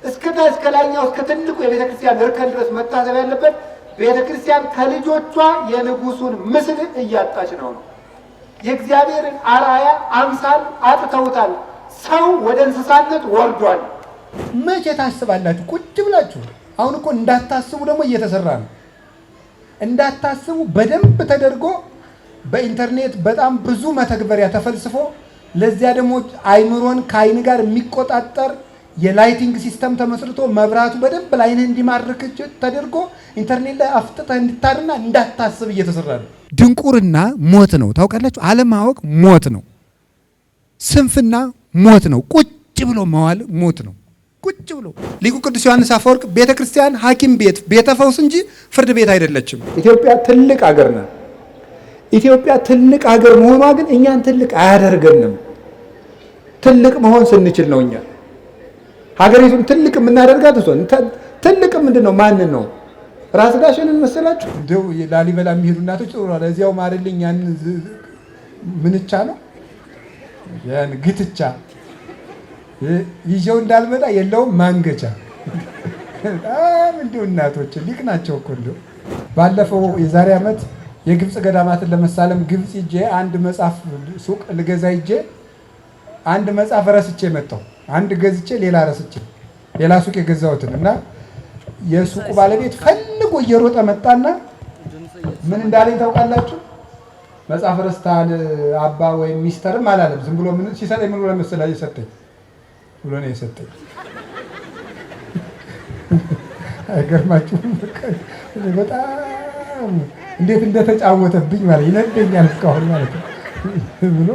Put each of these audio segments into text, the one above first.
እስከታች ከላይኛው እስከ ትልቁ የቤተክርስቲያን እርከን ድረስ መታሰብ ያለበት ቤተክርስቲያን ከልጆቿ የንጉሱን ምስል እያጣች ነው። የእግዚአብሔርን አርአያ አምሳል አጥተውታል። ሰው ወደ እንስሳነት ወርዷል። መቼ ታስባላችሁ? ቁጭ ብላችሁ። አሁን እኮ እንዳታስቡ ደግሞ እየተሰራ ነው። እንዳታስቡ በደንብ ተደርጎ በኢንተርኔት በጣም ብዙ መተግበሪያ ተፈልስፎ ለዚያ ደግሞ አይምሮን ከአይን ጋር የሚቆጣጠር የላይቲንግ ሲስተም ተመስርቶ መብራቱ በደንብ ላይን እንዲማርክ ተደርጎ ኢንተርኔት ላይ አፍጥተህ እንድታርና እንዳታስብ እየተሰራ ነው። ድንቁርና ሞት ነው። ታውቃላችሁ? አለማወቅ ሞት ነው። ስንፍና ሞት ነው። ቁጭ ብሎ መዋል ሞት ነው። ቁጭ ብሎ ሊቁ ቅዱስ ዮሐንስ አፈወርቅ ቤተክርስቲያን ሐኪም ቤት ቤተ ፈውስ እንጂ ፍርድ ቤት አይደለችም። ኢትዮጵያ ትልቅ ሀገር ናት። ኢትዮጵያ ትልቅ ሀገር መሆኗ ግን እኛን ትልቅ አያደርገንም። ትልቅ መሆን ስንችል ነው እኛ ሀገሪቱን ትልቅ የምናደርጋት። እሷን ትልቅ ምንድነው? ማንን ነው? ራስ ዳሽንን መሰላችሁ? እንደው ላሊበላ የሚሄዱ እናቶች ጥሩ ነው። ለዚያው ማርልኝ ያን ምንቻ ነው ያን ግትቻ ይዤው እንዳልመጣ የለውም ማንገቻ። እንደው እናቶች ሊቅ ናቸው እኮ። እንደው ባለፈው የዛሬ ዓመት የግብፅ ገዳማትን ለመሳለም ግብፅ ሂጄ አንድ መጽሐፍ ሱቅ ልገዛ ሂጄ አንድ መጽሐፍ ረስቼ መጣሁ። አንድ ገዝቼ ሌላ ረስቼ ሌላ ሱቅ የገዛሁትን እና የሱቁ ባለቤት ፈልጎ እየሮጠ መጣና ምን እንዳለኝ ታውቃላችሁ? መጽሐፍ ረስታል አባ ወይም ሚስተርም አላለም። ዝም ብሎ ምን ሲሰጠኝ ምን ብሎ መሰለኝ የሰጠኝ ብሎ ነው የሰጠኝ። አይገርማችሁም? በጣም እንዴት እንደተጫወተብኝ ማለት ይነደኛል እስካሁን ማለት ነው። ብሎ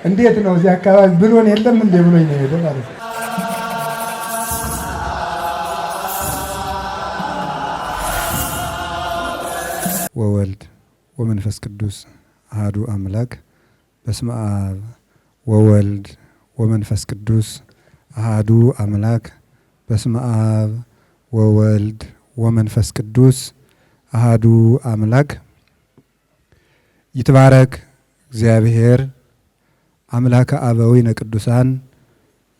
እንዴት ነው እዚህ አካባቢ ብሎን የለም እንዴ ብሎኝ ነው ሄደ ማለት ነው። ወወልድ ወመንፈስ ቅዱስ አሐዱ አምላክ በስመ አብ ወወልድ ወመንፈስ ቅዱስ አሐዱ አምላክ በስመ አብ ወወልድ ወመንፈስ ቅዱስ አሐዱ አምላክ። ይትባረክ እግዚአብሔር አምላከ አበዊነ ቅዱሳን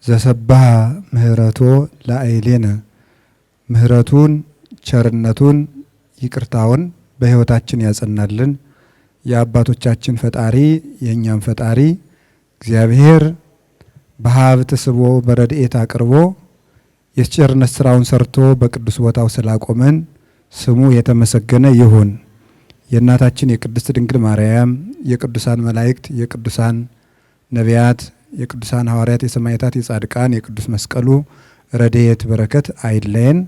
ዘሰብሐ ምህረቶ ለአይሌነ። ምህረቱን ቸርነቱን ይቅርታውን በሕይወታችን ያጸናልን የአባቶቻችን ፈጣሪ የእኛም ፈጣሪ እግዚአብሔር በሀብት ስቦ በረድኤት አቅርቦ የቸርነት ስራውን ሰርቶ በቅዱስ ቦታው ስላቆመን ስሙ የተመሰገነ ይሁን። የእናታችን የቅድስት ድንግል ማርያም የቅዱሳን መላእክት የቅዱሳን ነቢያት የቅዱሳን ሐዋርያት የሰማዕታት የጻድቃን የቅዱስ መስቀሉ ረድኤት በረከት አይለየን።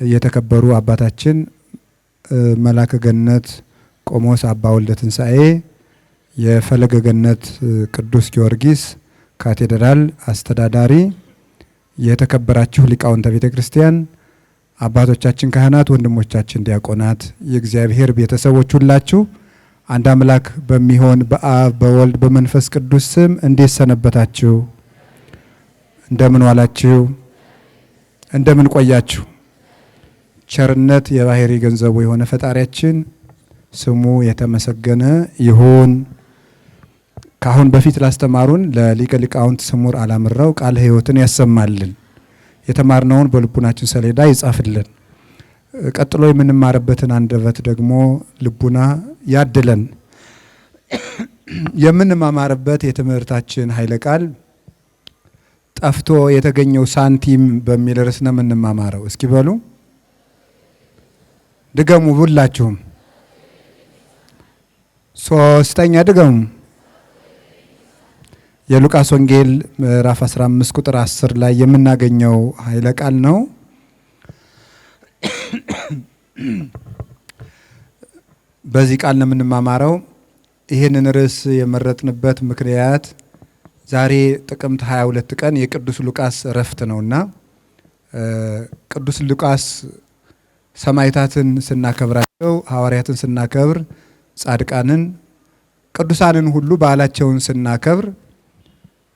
የተከበሩ አባታችን መላከ ገነት ቆሞስ አባ ወልደ ትንሣኤ የፈለገ ገነት ቅዱስ ጊዮርጊስ ካቴድራል አስተዳዳሪ፣ የተከበራችሁ ሊቃውንተ ቤተ ክርስቲያን፣ አባቶቻችን ካህናት፣ ወንድሞቻችን ዲያቆናት፣ የእግዚአብሔር ቤተሰቦች ሁላችሁ አንድ አምላክ በሚሆን በአብ በወልድ በመንፈስ ቅዱስ ስም እንዴት ሰነበታችሁ? እንደምን ዋላችሁ? እንደምን ቆያችሁ? ቸርነት የባህሪ ገንዘቡ የሆነ ፈጣሪያችን ስሙ የተመሰገነ ይሁን። ካሁን በፊት ላስተማሩን ለሊቀ ሊቃውንት ስሙር አላምራው ቃለ ሕይወትን ያሰማልን፣ የተማርነውን በልቡናችን ሰሌዳ ይጻፍልን። ቀጥሎ የምንማርበትን አንደበት ደግሞ ልቡና ያድለን። የምንማማርበት የትምህርታችን ኃይለ ቃል ጠፍቶ የተገኘው ሳንቲም በሚል ርዕስ ነው የምንማማረው። እስኪ በሉ ድገሙ ሁላችሁም። ሶስተኛ ድገሙ። የሉቃስ ወንጌል ምዕራፍ 15 ቁጥር 10 ላይ የምናገኘው ኃይለ ቃል ነው። በዚህ ቃል ነው የምንማማረው። ይህንን ርዕስ የመረጥንበት ምክንያት ዛሬ ጥቅምት 22 ቀን የቅዱስ ሉቃስ ዕረፍት ነውና ቅዱስ ሉቃስ ሰማዕታትን ስናከብራቸው፣ ሐዋርያትን ስናከብር፣ ጻድቃንን ቅዱሳንን ሁሉ በዓላቸውን ስናከብር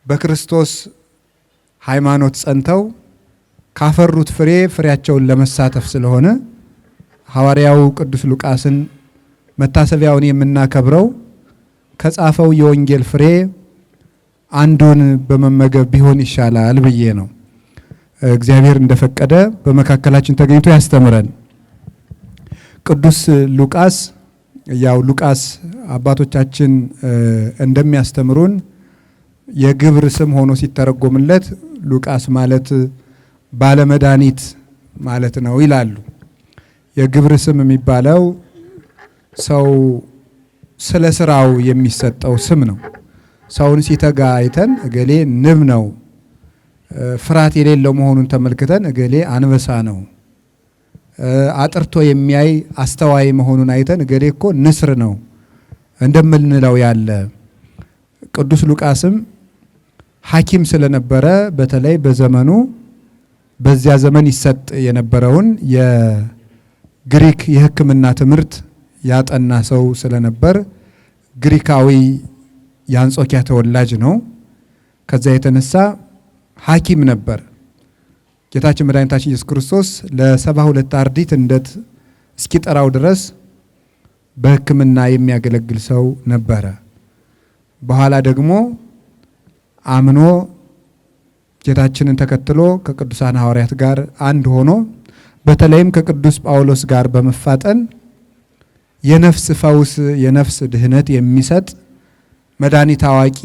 በክርስቶስ ሃይማኖት ጸንተው ካፈሩት ፍሬ ፍሬያቸውን ለመሳተፍ ስለሆነ ሐዋርያው ቅዱስ ሉቃስን መታሰቢያውን የምናከብረው ከጻፈው የወንጌል ፍሬ አንዱን በመመገብ ቢሆን ይሻላል ብዬ ነው። እግዚአብሔር እንደፈቀደ በመካከላችን ተገኝቶ ያስተምረን። ቅዱስ ሉቃስ ያው ሉቃስ አባቶቻችን እንደሚያስተምሩን የግብር ስም ሆኖ ሲተረጎምለት ሉቃስ ማለት ባለመድኃኒት ማለት ነው ይላሉ። የግብር ስም የሚባለው ሰው ስለ ስራው የሚሰጠው ስም ነው። ሰውን ሲተጋ አይተን እገሌ ንብ ነው፣ ፍርሃት የሌለው መሆኑን ተመልክተን እገሌ አንበሳ ነው፣ አጥርቶ የሚያይ አስተዋይ መሆኑን አይተን እገሌ እኮ ንስር ነው እንደምንለው ያለ። ቅዱስ ሉቃስም ሐኪም ስለነበረ በተለይ በዘመኑ በዚያ ዘመን ይሰጥ የነበረውን የግሪክ የሕክምና ትምህርት ያጠና ሰው ስለነበር ግሪካዊ የአንጾኪያ ተወላጅ ነው። ከዛ የተነሳ ሐኪም ነበር። ጌታችን መድኃኒታችን ኢየሱስ ክርስቶስ ለ72 አርድእት እንደት እስኪጠራው ድረስ በሕክምና የሚያገለግል ሰው ነበረ። በኋላ ደግሞ አምኖ ጌታችንን ተከትሎ ከቅዱሳን ሐዋርያት ጋር አንድ ሆኖ በተለይም ከቅዱስ ጳውሎስ ጋር በመፋጠን የነፍስ ፈውስ የነፍስ ድህነት የሚሰጥ መድኃኒት አዋቂ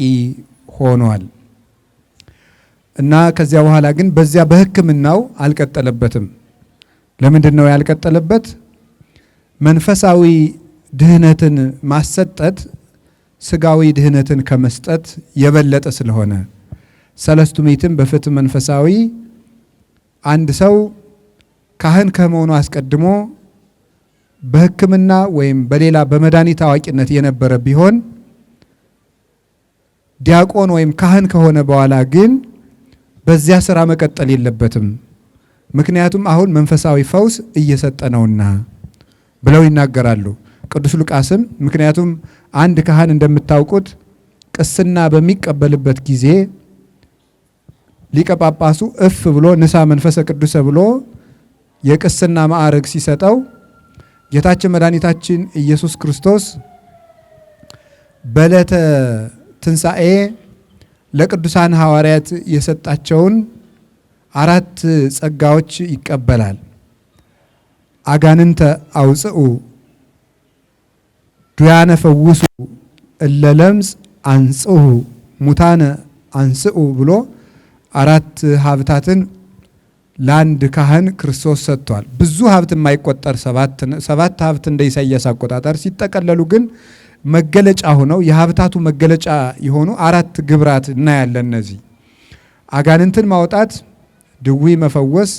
ሆኗል። እና ከዚያ በኋላ ግን በዚያ በሕክምናው አልቀጠለበትም። ለምንድን ነው ያልቀጠለበት? መንፈሳዊ ድህነትን ማሰጠት ስጋዊ ድህነትን ከመስጠት የበለጠ ስለሆነ ሰለስቱ ምዕትም በፍትሕ መንፈሳዊ አንድ ሰው ካህን ከመሆኑ አስቀድሞ በሕክምና ወይም በሌላ በመድኃኒት አዋቂነት የነበረ ቢሆን ዲያቆን ወይም ካህን ከሆነ በኋላ ግን በዚያ ስራ መቀጠል የለበትም። ምክንያቱም አሁን መንፈሳዊ ፈውስ እየሰጠ ነውና ብለው ይናገራሉ። ቅዱስ ሉቃስም ምክንያቱም አንድ ካህን እንደምታውቁት ቅስና በሚቀበልበት ጊዜ ሊቀ ጳጳሱ እፍ ብሎ ንሳ መንፈሰ ቅዱስ ብሎ የቅስና ማዕረግ ሲሰጠው ጌታችን መድኃኒታችን ኢየሱስ ክርስቶስ በዕለተ ትንሣኤ ለቅዱሳን ሐዋርያት የሰጣቸውን 4 ጸጋዎች ይቀበላል። አጋንንተ አውጽኡ፣ ዱያነ ፈውሱ፣ እለ ለምጽ አንጽሁ፣ ሙታነ አንስኡ ብሎ 4 ሀብታትን ለአንድ ካህን ክርስቶስ ሰጥቷል። ብዙ ሀብት የማይቆጠር 7 ሀብት እንደ ኢሳይያስ አቆጣጠር ሲጠቀለሉ ግን መገለጫ ሆነው የሀብታቱ መገለጫ የሆኑ 4 ግብራት እናያለን። እነዚህ አጋንንትን ማውጣት፣ ድዊ መፈወስ፣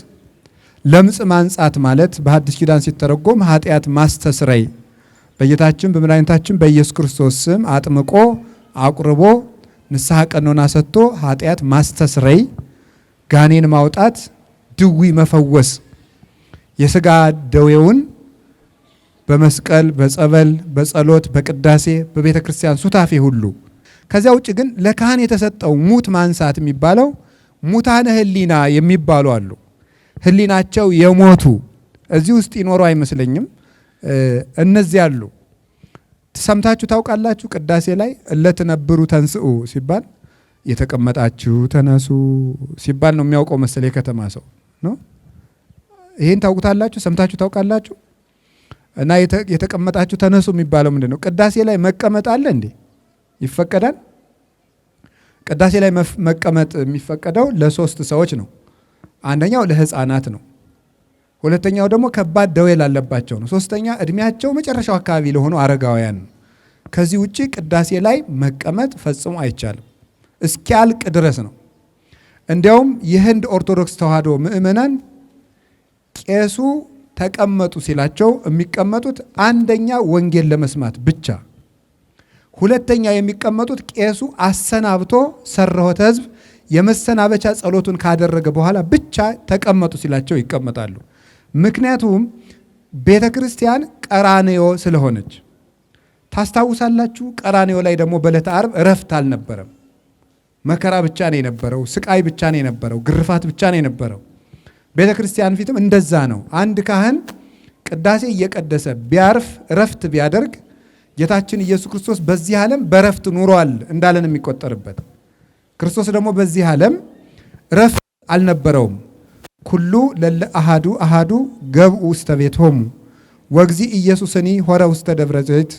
ለምጽ ማንጻት ማለት በሐዲስ ኪዳን ሲተረጎም ኃጢአት ማስተስረይ በጌታችን በመድኃኒታችን በኢየሱስ ክርስቶስ ስም አጥምቆ አቁርቦ ንስሐ ቀኖና ሰጥቶ ኃጢአት ማስተስረይ፣ ጋኔን ማውጣት፣ ድዊ መፈወስ የሥጋ ደዌውን በመስቀል በጸበል በጸሎት በቅዳሴ በቤተ ክርስቲያን ሱታፌ ሁሉ። ከዚያ ውጭ ግን ለካህን የተሰጠው ሙት ማንሳት የሚባለው ሙታነ ሕሊና የሚባሉ አሉ። ሕሊናቸው የሞቱ እዚህ ውስጥ ይኖሩ አይመስለኝም። እነዚህ አሉ። ሰምታችሁ ታውቃላችሁ? ቅዳሴ ላይ እለትነብሩ ተንስኡ ሲባል የተቀመጣችሁ ተነሱ ሲባል ነው የሚያውቀው መሰለ የከተማ ሰው ነው። ይሄን ታውቁታላችሁ? ሰምታችሁ ታውቃላችሁ? እና የተቀመጣችሁ ተነሱ የሚባለው ምንድን ነው? ቅዳሴ ላይ መቀመጥ አለ እንዴ? ይፈቀዳል? ቅዳሴ ላይ መቀመጥ የሚፈቀደው ለ3 ሰዎች ነው። አንደኛው ለሕፃናት ነው። ሁለተኛው ደግሞ ከባድ ደዌ ላለባቸው ነው። ሶስተኛ እድሜያቸው መጨረሻው አካባቢ ለሆኑ አረጋውያን ነው። ከዚህ ውጪ ቅዳሴ ላይ መቀመጥ ፈጽሞ አይቻልም። እስኪያልቅ ድረስ ነው። እንዲያውም የህንድ ኦርቶዶክስ ተዋሕዶ ምእመናን ቄሱ ተቀመጡ ሲላቸው የሚቀመጡት አንደኛ ወንጌል ለመስማት ብቻ፣ ሁለተኛ የሚቀመጡት ቄሱ አሰናብቶ ሰረሆተ ሕዝብ የመሰናበቻ ጸሎቱን ካደረገ በኋላ ብቻ ተቀመጡ ሲላቸው ይቀመጣሉ። ምክንያቱም ቤተ ክርስቲያን ቀራንዮ ስለሆነች። ታስታውሳላችሁ? ቀራንዮ ላይ ደግሞ በዕለተ ዓርብ እረፍት አልነበረም። መከራ ብቻ ነው የነበረው፣ ስቃይ ብቻ ነው የነበረው፣ ግርፋት ብቻ ነው የነበረው። ቤተ ክርስቲያን ፊትም እንደዛ ነው። አንድ ካህን ቅዳሴ እየቀደሰ ቢያርፍ እረፍት ቢያደርግ ጌታችን ኢየሱስ ክርስቶስ በዚህ ዓለም በእረፍት ኑሯል እንዳለን የሚቆጠርበት። ክርስቶስ ደግሞ በዚህ ዓለም እረፍት አልነበረውም። ኩሉ ለለ አሃዱ አሃዱ ገብኡ ውስተ ቤቶሙ ወግዚ ኢየሱስኒ ሆረ ውስተ ደብረ ዘይት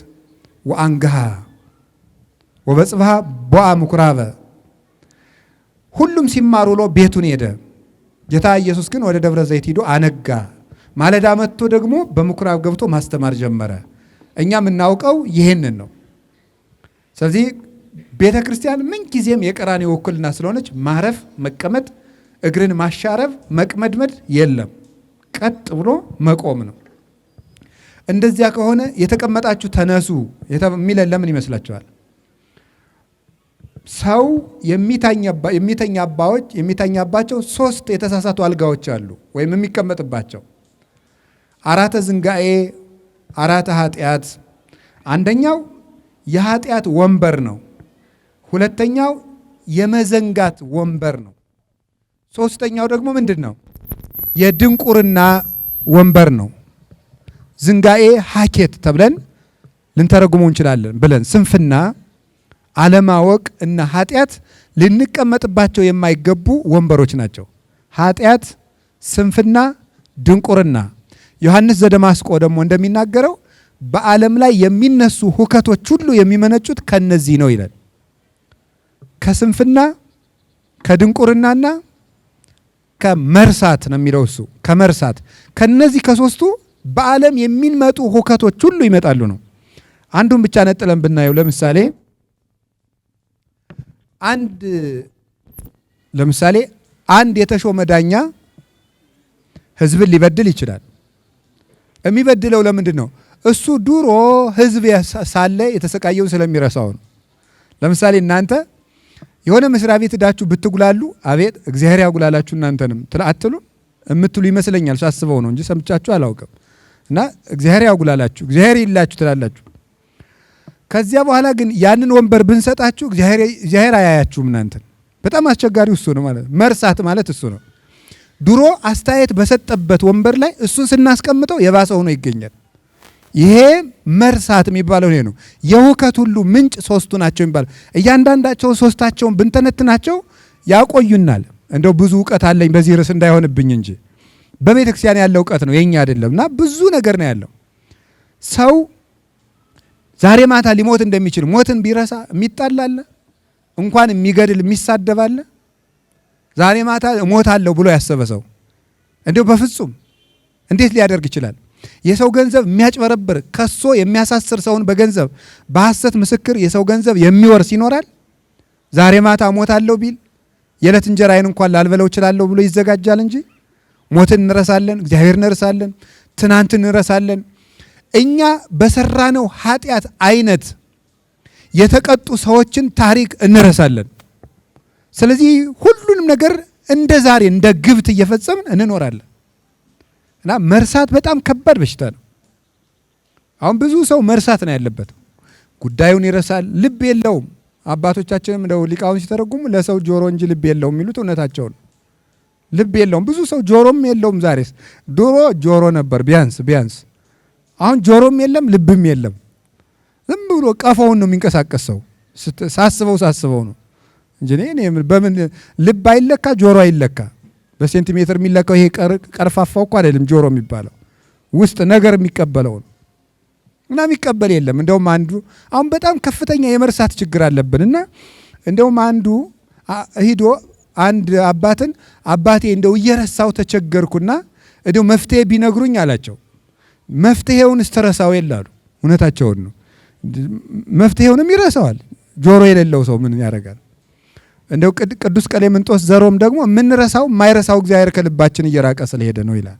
ወአንግሃ ወበጽብሃ ቦአ ምኩራበ። ሁሉም ሲማሩ ውሎ ቤቱን ሄደ። ጌታ ኢየሱስ ግን ወደ ደብረ ዘይት ሄዶ አነጋ። ማለዳ መጥቶ ደግሞ በምኩራብ ገብቶ ማስተማር ጀመረ። እኛ የምናውቀው ይሄንን ነው። ስለዚህ ቤተ ክርስቲያን ምን ጊዜም የቀራንዮ ውክልና ስለሆነች ማረፍ፣ መቀመጥ፣ እግርን ማሻረብ፣ መቅመድመድ የለም። ቀጥ ብሎ መቆም ነው። እንደዚያ ከሆነ የተቀመጣችሁ ተነሱ የሚለን ለምን ይመስላችኋል? ሰው የሚተኛባቸው 3 የተሳሳቱ አልጋዎች አሉ፣ ወይም የሚቀመጥባቸው 4 ዝንጋኤ፣ 4 ኃጢአት። አንደኛው የኃጢአት ወንበር ነው። ሁለተኛው የመዘንጋት ወንበር ነው። ሶስተኛው ደግሞ ምንድን ነው? የድንቁርና ወንበር ነው። ዝንጋኤ ሀኬት ተብለን ልንተረጉመው እንችላለን ብለን ስንፍና፣ አለማወቅ እና ኃጢአት ልንቀመጥባቸው የማይገቡ ወንበሮች ናቸው። ኃጢአት፣ ስንፍና፣ ድንቁርና። ዮሐንስ ዘደማስቆ ደግሞ እንደሚናገረው በዓለም ላይ የሚነሱ ሁከቶች ሁሉ የሚመነጩት ከነዚህ ነው ይላል። ከስንፍና፣ ከድንቁርናና ከመርሳት ነው የሚለው እሱ። ከመርሳት ከነዚህ ከሶስቱ በዓለም የሚመጡ ሁከቶች ሁሉ ይመጣሉ ነው። አንዱን ብቻ ነጥለን ብናየው ለምሳሌ አንድ የተሾመ ዳኛ ህዝብን ሊበድል ይችላል። የሚበድለው ለምንድን ነው? እሱ ድሮ ህዝብ ሳለ የተሰቃየውን ስለሚረሳው ነው። ለምሳሌ እናንተ የሆነ መስሪያ ቤት ሄዳችሁ ብትጉላሉ አቤት እግዚአብሔር ያጉላላችሁ እናንተንም አትሉ የምትሉ ይመስለኛል። ሳስበው ነው እንጂ ሰምቻችሁ አላውቅም። እና እግዚአብሔር ያጉላላችሁ እግዚአብሔር ይላችሁ ትላላችሁ። ከዚያ በኋላ ግን ያንን ወንበር ብንሰጣችሁ እግዚአብሔር አያያችሁም እናንተን። በጣም አስቸጋሪው እሱ ነው ማለት። መርሳት ማለት እሱ ነው። ድሮ አስተያየት በሰጠበት ወንበር ላይ እሱን ስናስቀምጠው የባሰ ሆኖ ይገኛል። ይሄ መርሳት የሚባለው ይሄ ነው። የሁከት ሁሉ ምንጭ 3ቱ ናቸው የሚባለው። እያንዳንዳቸው 3ታቸውን ብንተነትናቸው ያቆዩናል። እንደው ብዙ እውቀት አለኝ በዚህ ርዕስ እንዳይሆንብኝ እንጂ በቤተ ክርስቲያን ያለው እውቀት ነው የኛ አይደለም። እና ብዙ ነገር ነው ያለው። ሰው ዛሬ ማታ ሊሞት እንደሚችል ሞትን ቢረሳ የሚጣላለ እንኳን የሚገድል የሚሳደባለ። ዛሬ ማታ እሞታለሁ ብሎ ያሰበ ሰው እንደው በፍጹም እንዴት ሊያደርግ ይችላል? የሰው ገንዘብ የሚያጭበረብር ከሶ የሚያሳስር ሰውን በገንዘብ በሐሰት ምስክር የሰው ገንዘብ የሚወርስ ይኖራል? ዛሬ ማታ እሞታለሁ ቢል የዕለት እንጀራዬን እንኳን ላልበለው እችላለሁ ብሎ ይዘጋጃል እንጂ ሞትን እንረሳለን፣ እግዚአብሔር እንረሳለን፣ ትናንት እንረሳለን። እኛ በሰራነው ኃጢአት አይነት የተቀጡ ሰዎችን ታሪክ እንረሳለን። ስለዚህ ሁሉንም ነገር እንደ ዛሬ እንደ ግብት እየፈጸምን እንኖራለን። እና መርሳት በጣም ከባድ በሽታ ነው። አሁን ብዙ ሰው መርሳት ነው ያለበት። ጉዳዩን ይረሳል፣ ልብ የለውም። አባቶቻችንም እንደው ሊቃውን ሲተረጉሙ ለሰው ጆሮ እንጂ ልብ የለውም የሚሉት እውነታቸው ነው። ልብ የለውም። ብዙ ሰው ጆሮም የለውም። ዛሬስ ድሮ ጆሮ ነበር ቢያንስ። አሁን ጆሮም የለም ልብም የለም። ዝም ብሎ ቀፈውን ነው የሚንቀሳቀስ ሰው። ሳስበው ነው እንጂ እኔ በምን ልብ አይለካ ጆሮ አይለካ። በሴንቲሜትር የሚለካው ይሄ ቀርፋፋው እኮ አይደለም ጆሮ የሚባለው ውስጥ ነገር የሚቀበለው ነው። እና የሚቀበል የለም። እንደውም አንዱ አሁን በጣም ከፍተኛ የመርሳት ችግር አለብንና እንደውም አንዱ ሂዶ አንድ አባቴ እንደው እየረሳው ተቸገርኩና እንደው መፍትሄ ቢነግሩኝ አላቸው። መፍትሄውን ስተረሳው ይላሉ። እውነታቸውን ነው። መፍትሄውንም ይረሳዋል። ጆሮ የሌለው ሰው ምን ያደርጋል? እንደው ቅዱስ ቀሌምንጦስ ዘሮም ደግሞ የምንረሳው የማይረሳው እግዚአብሔር ከልባችን እየራቀ ስለሄደ ነው ይላል።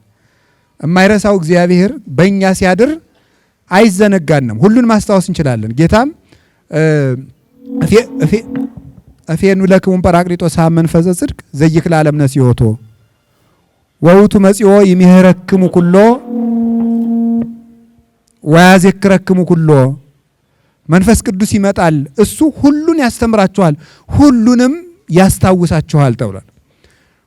የማይረሳው እግዚአብሔር በእኛ ሲያድር አይዘነጋንም። ሁሉን ማስታወስ እንችላለን። ጌታም እፌኑ ለክሙ ጰራቅሊጦስ መንፈሰ ጽድቅ ዘይክል ዓለም ነሲዮቶ ወውቱ መጽዮ ይምህረክሙ ኩሎ ወያዜክረክሙ ኩሎ። መንፈስ ቅዱስ ይመጣል፣ እሱ ሁሉን ያስተምራችኋል፣ ሁሉንም ያስታውሳችኋል ተብሏል።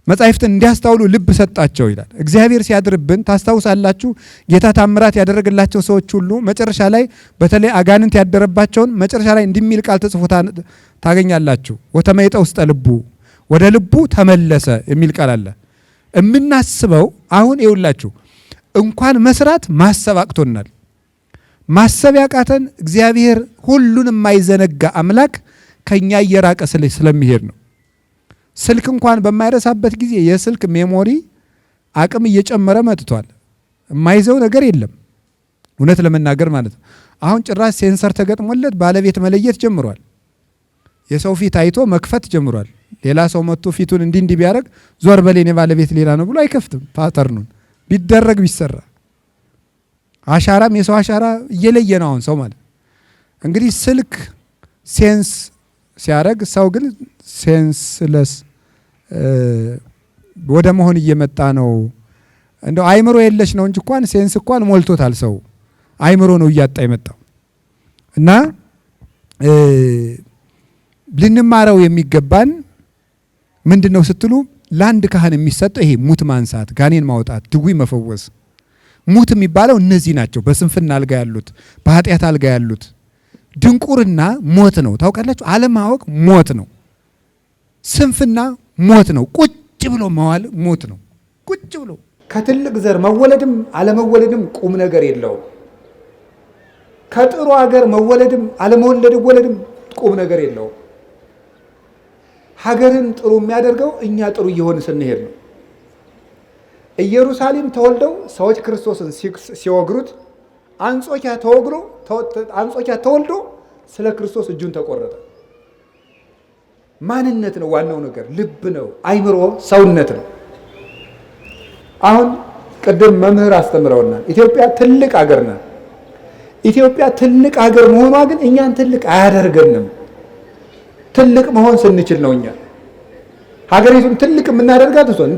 መጻሕፍትን እንዲያስተውሉ ልብ ሰጣቸው ይላል። እግዚአብሔር ሲያድርብን ታስታውሳላችሁ። ጌታ ታምራት ያደረገላቸው ሰዎች ሁሉ መጨረሻ ላይ በተለይ አጋንንት ያደረባቸውን መጨረሻ ላይ እንዲሚል ቃል ተጽፎ ታገኛላችሁ። ወተመይጠ ውስጠ ልቡ፣ ወደ ልቡ ተመለሰ የሚል ቃል አለ። የምናስበው አሁን ይውላችሁ እንኳን መስራት ማሰብ አቅቶናል። ማሰብ ያቃተን እግዚአብሔር ሁሉን የማይዘነጋ አምላክ ከኛ እየራቀ ስለሚሄድ ነው። ስልክ እንኳን በማይረሳበት ጊዜ የስልክ ሜሞሪ አቅም እየጨመረ መጥቷል። የማይዘው ነገር የለም እውነት ለመናገር ማለት ነው። አሁን ጭራሽ ሴንሰር ተገጥሞለት ባለቤት መለየት ጀምሯል። የሰው ፊት አይቶ መክፈት ጀምሯል። ሌላ ሰው መጥቶ ፊቱን እንዲህ ቢያደርግ ዞር በሌኔ ባለቤት ሌላ ነው ብሎ አይከፍትም። ፓተርኑን ቢደረግ ቢሰራ አሻራም የሰው አሻራ እየለየ ነው አሁን ሰው ማለት። እንግዲህ ስልክ ሴንስ ሲያደርግ ሰው ግን ሴንስለስ ወደ መሆን እየመጣ ነው። እንደው አይምሮ የለሽ ነው እንጂ እንኳን ሴንስ እንኳን ሞልቶታል ሰው። አይምሮ ነው እያጣ የመጣው እና ልንማረው የሚገባን ምንድነው ስትሉ ለአንድ ካህን የሚሰጠው ይሄ ሙት ማንሳት፣ ጋኔን ማውጣት፣ ድውይ መፈወስ። ሙት የሚባለው እነዚህ ናቸው። በስንፍና አልጋ ያሉት፣ በኃጢአት አልጋ ያሉት። ድንቁርና ሞት ነው ታውቃላችሁ። አለማወቅ ሞት ነው። ስንፍና ሞት ነው። ቁጭ ብሎ መዋል ሞት ነው። ቁጭ ብሎ ከትልቅ ዘር መወለድም አለመወለድም ቁም ነገር የለውም። ከጥሩ ሀገር መወለድም አለመወለድም ቁም ነገር የለውም። ሀገርን ጥሩ የሚያደርገው እኛ ጥሩ እየሆን ስንሄድ ነው። ኢየሩሳሌም ተወልደው ሰዎች ክርስቶስን ሲወግሩት አንጾኪያ ተወልዶ ስለ ክርስቶስ እጁን ተቆረጠ። ማንነት ነው ዋናው ነገር፣ ልብ ነው፣ አይምሮ፣ ሰውነት ነው። አሁን ቅድም መምህር አስተምረውናል። ኢትዮጵያ ትልቅ ሀገር ናት። ኢትዮጵያ ትልቅ ሀገር መሆኗ ግን እኛን ትልቅ አያደርገንም። ትልቅ መሆን ስንችል ነው እኛ ሀገሪቱን ትልቅ የምናደርጋት። እሷን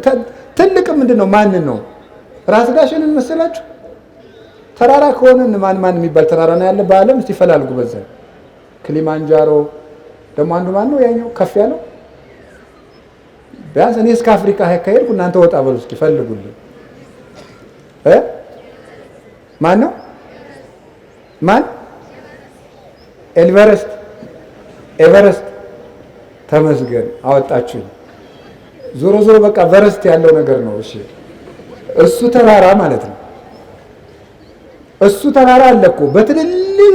ትልቅ ምንድን ነው? ማንን ነው? ራስ ዳሽንን መሰላችሁ? ተራራ ከሆነ ማን የሚባል ተራራ ነው ያለ በዓለም? እስቲ ፈላልጉ። በዛ ክሊማንጃሮ ደግሞ አንዱ ማን ነው? ያኛው ከፍ ያለው ቢያንስ እኔ እስከ አፍሪካ ከሄድኩ እናንተ ወጣ በሉ እስኪ ፈልጉልኝ። ማን ነው? ማን? ኤቨረስት። ተመስገን አወጣችሁ። ዞሮ በቃ ቨረስት ያለው ነገር ነው። እሺ እሱ ተራራ ማለት ነው። እሱ ተራራ አለ እኮ በትልልቅ።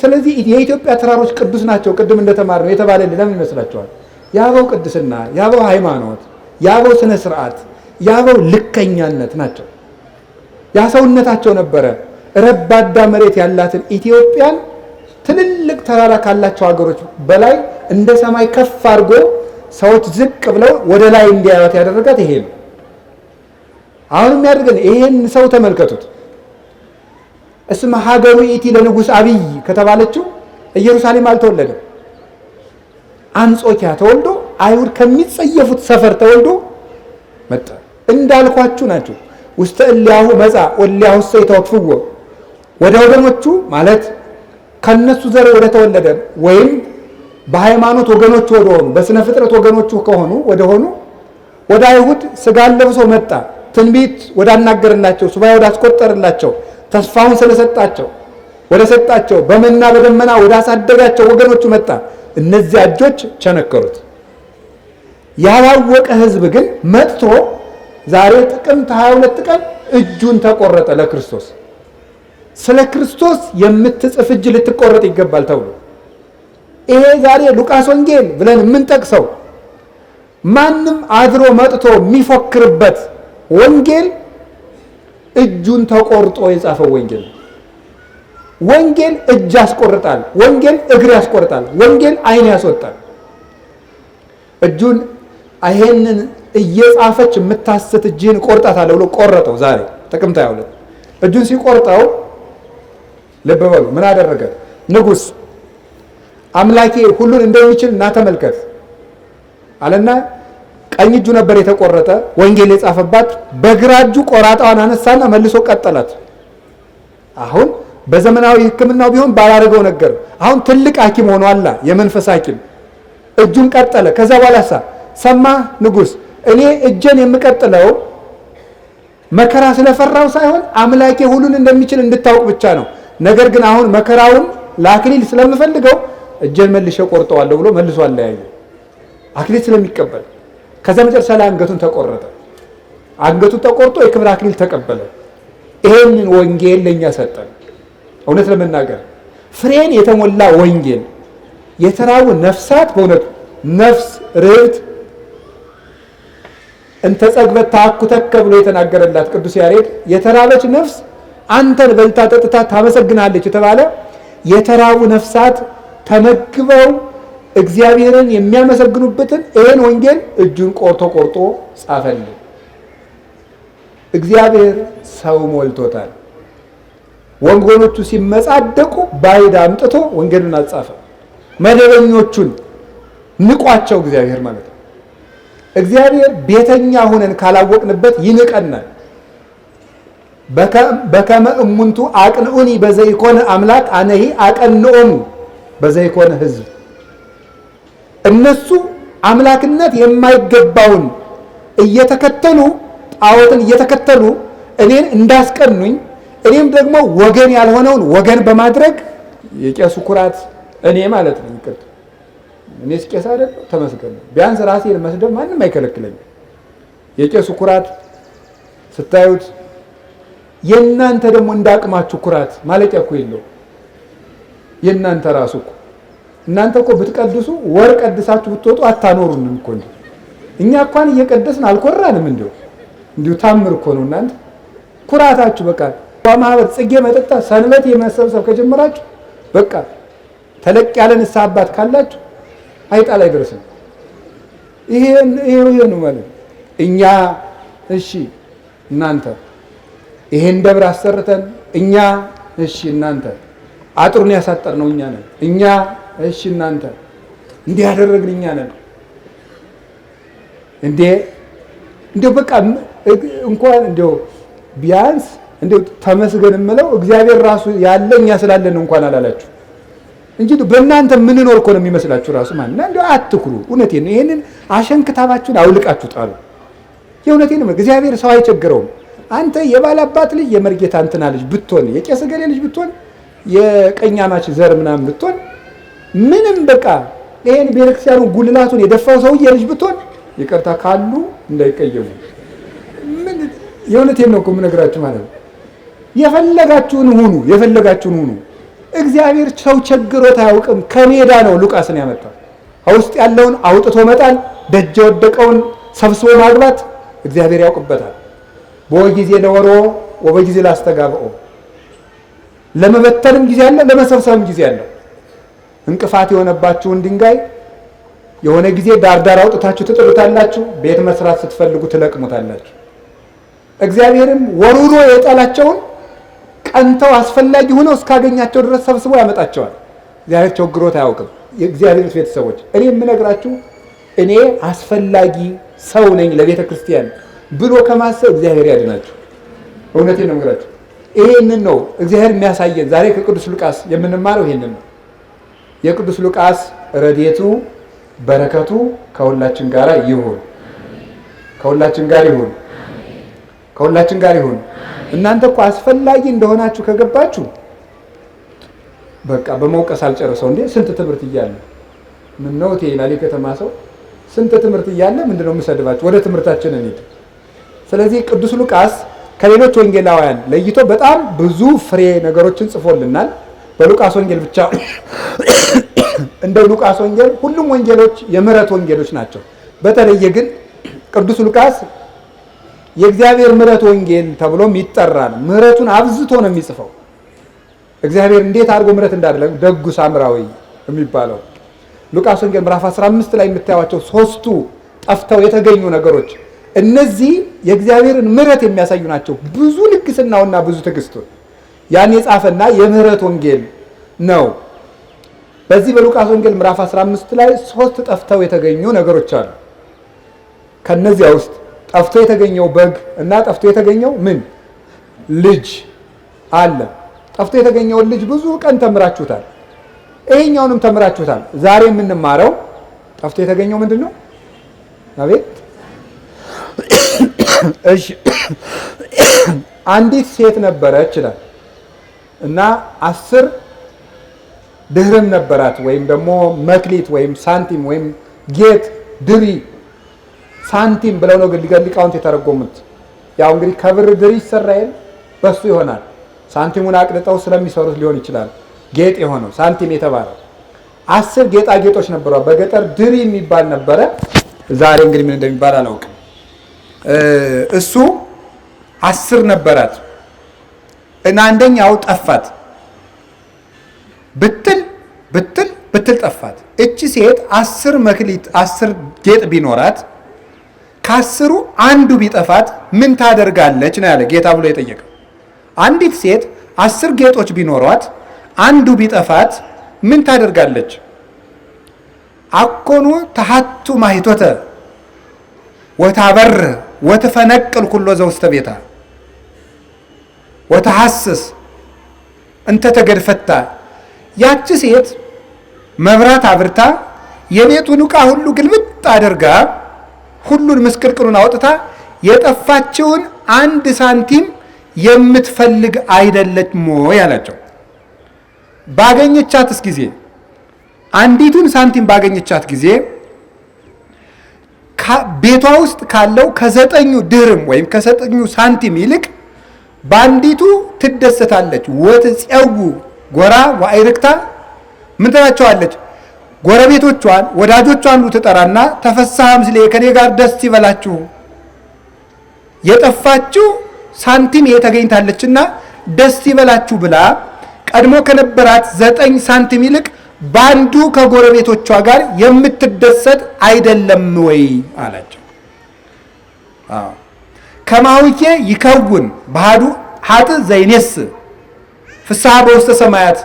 ስለዚህ የኢትዮጵያ ተራሮች ቅዱስ ናቸው። ቅድም እንደተማርነው የተባለልን ለምን ይመስላችኋል? የአበው ቅድስና፣ የአበው ሃይማኖት፣ የአበው ስነ ስርዓት፣ የአበው ልከኛነት ናቸው። ያሰውነታቸው ነበረ ረባዳ መሬት ያላትን ኢትዮጵያን ትልልቅ ተራራ ካላቸው ሀገሮች በላይ እንደ ሰማይ ከፍ አድርጎ ሰዎች ዝቅ ብለው ወደ ላይ እንዲያዩት ያደረጋት ይሄ ነው። አሁን የሚያደርገን ይሄን ሰው ተመልከቱት። እስመ ሀገሩ ኢቲ ለንጉሥ አብይ ከተባለችው ኢየሩሳሌም አልተወለደም። አንጾኪያ ተወልዶ አይሁድ ከሚጸየፉት ሰፈር ተወልዶ መጣ። እንዳልኳችሁ ናቸው። ውስተ እሊያሁ መጻ ወሊያሁ ሰይተወክፍዎ፣ ወደ ወገኖቹ ማለት ከነሱ ዘር ወደ ተወለደ ወይም በሃይማኖት ወገኖቹ ወደሆኑ በስነ ፍጥረት ወገኖቹ ከሆኑ ወደ አይሁድ ስጋ ለብሶ መጣ። ትንቢት ወዳናገርላቸው፣ ሱባኤ ወዳስቆጠርላቸው፣ ተስፋውን ስለሰጣቸው ወደ ሰጣቸው፣ በመና በደመና ወዳሳደጋቸው ወገኖቹ መጣ። እነዚያ እጆች ቸነከሩት። ያላወቀ ሕዝብ ግን መጥቶ ዛሬ ጥቅምት 22 ቀን እጁን ተቆረጠ ለክርስቶስ። ስለ ክርስቶስ የምትጽፍ እጅ ልትቆረጥ ይገባል ተብሎ ይሄ ዛሬ ሉቃስ ወንጌል ብለን የምንጠቅሰው ማንም አድሮ መጥቶ የሚፎክርበት ወንጌል እጁን ተቆርጦ የጻፈው ወንጌል ነው። ወንጌል እጅ ያስቆርጣል። ወንጌል እግር ያስቆርጣል። ወንጌል ዓይን ያስወጣል። እጁን ይሄንን እየጻፈች የምታስት እጅህን ቆርጣታለሁ ብሎ ቆረጠው። ዛሬ ጥቅምት 22 እጁን ሲቆርጠው ልብ በሉ ምን አደረገ? ንጉሥ አምላኬ ሁሉን እንደሚችል እና ተመልከት አለና ቀኝ እጁ ነበር የተቆረጠ ወንጌል የጻፈባት። በግራ እጁ ቆራጣዋን አነሳና መልሶ ቀጠላት። አሁን በዘመናዊ ሕክምናው ቢሆን ባላረገው ነገር አሁን ትልቅ ሐኪም ሆኗል። የመንፈስ ሐኪም እጁን ቀጠለ። ከዛ በኋላ ሰማ ንጉሥ፣ እኔ እጄን የምቀጥለው መከራ ስለፈራው ሳይሆን አምላኬ ሁሉን እንደሚችል እንድታውቅ ብቻ ነው። ነገር ግን አሁን መከራውን ለአክሊል ስለምፈልገው እጄን መልሼ ቆርጠዋለሁ ብሎ መልሶ አለያየ፣ አክሊል ስለሚቀበል። ከዛ መጨረሻ ላይ አንገቱን ተቆረጠ። አንገቱ ተቆርጦ የክብር አክሊል ተቀበለ። ይሄንን ወንጌል ለኛ ሰጠን። እውነት ለመናገር ፍሬን የተሞላ ወንጌል የተራቡ ነፍሳት በእውነት ነፍስ ርት እንተ ጸግበት ታኩተከ ብሎ የተናገረላት ቅዱስ ያሬድ የተራበች ነፍስ አንተን በልታ ጠጥታ ታመሰግናለች የተባለ የተራቡ ነፍሳት ተመግበው እግዚአብሔርን የሚያመሰግኑበትን ይህን ወንጌል እጁን ቆርጦ ጻፈልን። እግዚአብሔር ሰው ሞልቶታል። ወንጌሎቹ ሲመጻደቁ ባይድ አምጥቶ ወንጌሉን አጻፈ። መደበኞቹን ንቋቸው እግዚአብሔር ማለት ነው። እግዚአብሔር ቤተኛ ሆነን ካላወቅንበት ይንቀናል። በከመ እሙንቱ አቅንዑኒ በዘይኮነ አምላክ አነሂ አቀንዖሙ በዘይኮነ ሕዝብ። እነሱ አምላክነት የማይገባውን እየተከተሉ ጣዖትን እየተከተሉ እኔን እንዳስቀኑኝ እኔም ደግሞ ወገን ያልሆነውን ወገን በማድረግ የቄሱ ኩራት እኔ ማለት ነው። ይቅር እኔስ ቄስ አይደለሁ ተመስገን። ቢያንስ ራሴን መስደብ ማንም አይከለክለኝም። የቄሱ ኩራት ስታዩት የእናንተ ደግሞ እንዳቅማችሁ ኩራት ማለቂያ እኮ የለው። የእናንተ ራሱ እኮ እናንተ እኮ ብትቀድሱ ወር ቀድሳችሁ ብትወጡ አታኖሩንም እኮ እንዴ። እኛ እንኳን እየቀደስን አልኮራንም። እንዲሁ ታምር እኮ ነው እናንተ ኩራታችሁ። በቃ በማህበር ጽጌ መጠጣ ሰንበት የመሰብሰብ ከጀመራችሁ በቃ ተለቅ ያለ ንስሐ አባት ካላችሁ አይጣል አይደርስም። ይሄ ነው ማለት እኛ እሺ እናንተ ይሄን ደብር አሰርተን እኛ እሺ እናንተ አጥሩን ያሳጠር ነው እኛ ነን። እኛ እሺ እናንተ እንዲህ ያደረግን እኛ ነን። እንደው በቃ እንኳን እንደው ቢያንስ እንደው ተመስገን የምለው እግዚአብሔር ራሱ ያለ እኛ ስላለን እንኳን አላላችሁ እንጂ በእናንተ ምንኖር እኮ ነው የሚመስላችሁ ራሱ ማለት ነው። እንደው አትኩሩ። እውነቴን ነው። ይሄንን አሸንክታባችሁን አውልቃችሁ ጣሉ። የእውነቴን ነው። እግዚአብሔር ሰው አይቸግረውም። አንተ የባላባት ልጅ የመርጌታ እንትና ልጅ ብትሆን የቄስ ገሌ ልጅ ብትሆን የቀኛማች ዘር ምናምን ብትሆን ምንም በቃ ይሄን ቤተክርስቲያኑን ጉልላቱን የደፋው ሰውዬ ልጅ ብትሆን ይቅርታ ካሉ እንዳይቀየሙ። ምን የእውነቴን ነው እኮ የምነግራችሁ ማለት ነው። የፈለጋችሁን ሁኑ። እግዚአብሔር ሰው ቸግሮት አያውቅም። ከሜዳ ነው ሉቃስን ያመጣው። ውስጥ ያለውን አውጥቶ መጣል፣ ደጅ የወደቀውን ሰብስቦ ማግባት እግዚአብሔር ያውቅበታል። በጊዜ ለወሮ ወበጊዜ ላስተጋብኦ ለመበተንም ጊዜ አለ፣ ለመሰብሰብም ጊዜ አለ። እንቅፋት የሆነባችሁን ድንጋይ የሆነ ጊዜ ዳርዳር አውጥታችሁ ትጥሉታላችሁ። ቤት መስራት ስትፈልጉ ትለቅሙታላችሁ። እግዚአብሔርም ወሩሮ የጣላቸውን ቀንተው አስፈላጊ ሆነው እስካገኛቸው ድረስ ሰብስቦ ያመጣቸዋል። እግዚአብሔር ቸግሮት አያውቅም። የእግዚአብሔር ቤተሰቦች እኔ የምነግራችሁ እኔ አስፈላጊ ሰው ነኝ ለቤተ ክርስቲያን ብሎ ከማሰብ እግዚአብሔር ያድናችሁ። እውነቴን ነው የምነግራችሁ። ይሄንን ነው እግዚአብሔር የሚያሳየን። ዛሬ ከቅዱስ ሉቃስ የምንማረው ይሄንን ነው። የቅዱስ ሉቃስ ረድኤቱ በረከቱ ከሁላችን ጋር ይሁን። ከሁላችን ጋር ይሁን። እናንተ እኮ አስፈላጊ እንደሆናችሁ ከገባችሁ በቃ በመውቀስ አልጨርሰው እንዴ። ስንት ትምህርት እያለ ምን ነው ይላል ከተማ ሰው። ስንት ትምህርት እያለ ምንድነው የምሰድባችሁ? ወደ ትምህርታችን እንሂድ። ስለዚህ ቅዱስ ሉቃስ ከሌሎች ወንጌላውያን ለይቶ በጣም ብዙ ፍሬ ነገሮችን ጽፎልናል። በሉቃስ ወንጌል ብቻ እንደ ሉቃስ ወንጌል ሁሉም ወንጌሎች የምህረት ወንጌሎች ናቸው። በተለየ ግን ቅዱስ ሉቃስ የእግዚአብሔር ምህረት ወንጌል ተብሎም ይጠራል። ምህረቱን አብዝቶ ነው የሚጽፈው። እግዚአብሔር እንዴት አድርጎ ምህረት እንዳደረገ ደጉ ሳምራዊ የሚባለው ሉቃስ ወንጌል ምዕራፍ 15 ላይ የምታዩቸው ሶስቱ ጠፍተው የተገኙ ነገሮች እነዚህ የእግዚአብሔርን ምህረት የሚያሳዩ ናቸው። ብዙ ልግስናውና ብዙ ትዕግስቱን ያን የጻፈና የምህረት ወንጌል ነው። በዚህ በሉቃስ ወንጌል ምዕራፍ 15 ላይ ሶስት ጠፍተው የተገኙ ነገሮች አሉ። ከነዚያ ውስጥ ጠፍቶ የተገኘው በግ እና ጠፍቶ የተገኘው ምን ልጅ አለ። ጠፍቶ የተገኘውን ልጅ ብዙ ቀን ተምራችሁታል። ይሄኛውንም ተምራችሁታል። ዛሬ የምንማረው ጠፍቶ የተገኘው ምንድን ነው? አቤት እሺ፣ አንዲት ሴት ነበረች ይላል እና 10 ድህርም ነበራት፣ ወይም ደግሞ መክሊት ወይም ሳንቲም ወይም ጌጥ ድሪ ሳንቲም ብለው ነው ሊቃውንት የተረጎሙት። ያው እንግዲህ ከብር ድሪ ይሰራ የለ በሱ ይሆናል። ሳንቲሙን አቅልጠው ስለሚሰሩት ሊሆን ይችላል። ጌጥ የሆነው ሳንቲም የተባለው 10 ጌጣጌጦች ነበሯ። በገጠር ድሪ የሚባል ነበረ። ዛሬ እንግዲህ ምን እንደሚባል አላውቅም። እሱ 10 ነበራት እና አንደኛው ጠፋት። ብትል ጠፋት። እቺ ሴት 10 መክሊት 10 ጌጥ ቢኖራት ከ10ሩ አንዱ ቢጠፋት ምን ታደርጋለች ነው ያለ ጌታ ብሎ የጠየቀው። አንዲት ሴት 10 ጌጦች ቢኖሯት አንዱ ቢጠፋት ምን ታደርጋለች? አኮኑ ተሐቱ ማይቶተ ወታበር ወትፈነቅል ኩሎ ዘውስተ ቤታ ወተሐስስ እንተ ተገድፈታ። ያቺ ሴት መብራት አብርታ የቤቱን ዕቃ ሁሉ ግልብጥ አድርጋ ሁሉን ምስቅልቅሉን አውጥታ የጠፋችውን 1 ሳንቲም የምትፈልግ አይደለችም ወይ አላቸው። ባገኘቻትስ ጊዜ አንዲቱን ሳንቲም ባገኘቻት ጊዜ ቤቷ ውስጥ ካለው ከ9 ድርም ወይም ከ9 ሳንቲም ይልቅ በአንዲቱ ትደሰታለች። ወትፄው ጎራ ወአይርክታ ምን ትላቸዋለች? ጎረቤቶቿን ወዳጆቿን ሁሉ ትጠራና ተፈሳሐ ምስሌ ከኔ ጋር ደስ ይበላችሁ፣ የጠፋችው ሳንቲም ተገኝታለችና ደስ ይበላችሁ ብላ ቀድሞ ከነበራት 9 ሳንቲም ይልቅ በአንዱ ከጎረቤቶቿ ጋር የምትደሰት አይደለም ወይ አላቸው። ከማውኬ ይከውን ባህዱ ሀጥ ዘይኔስ ፍስሐ በውስተ ሰማያት።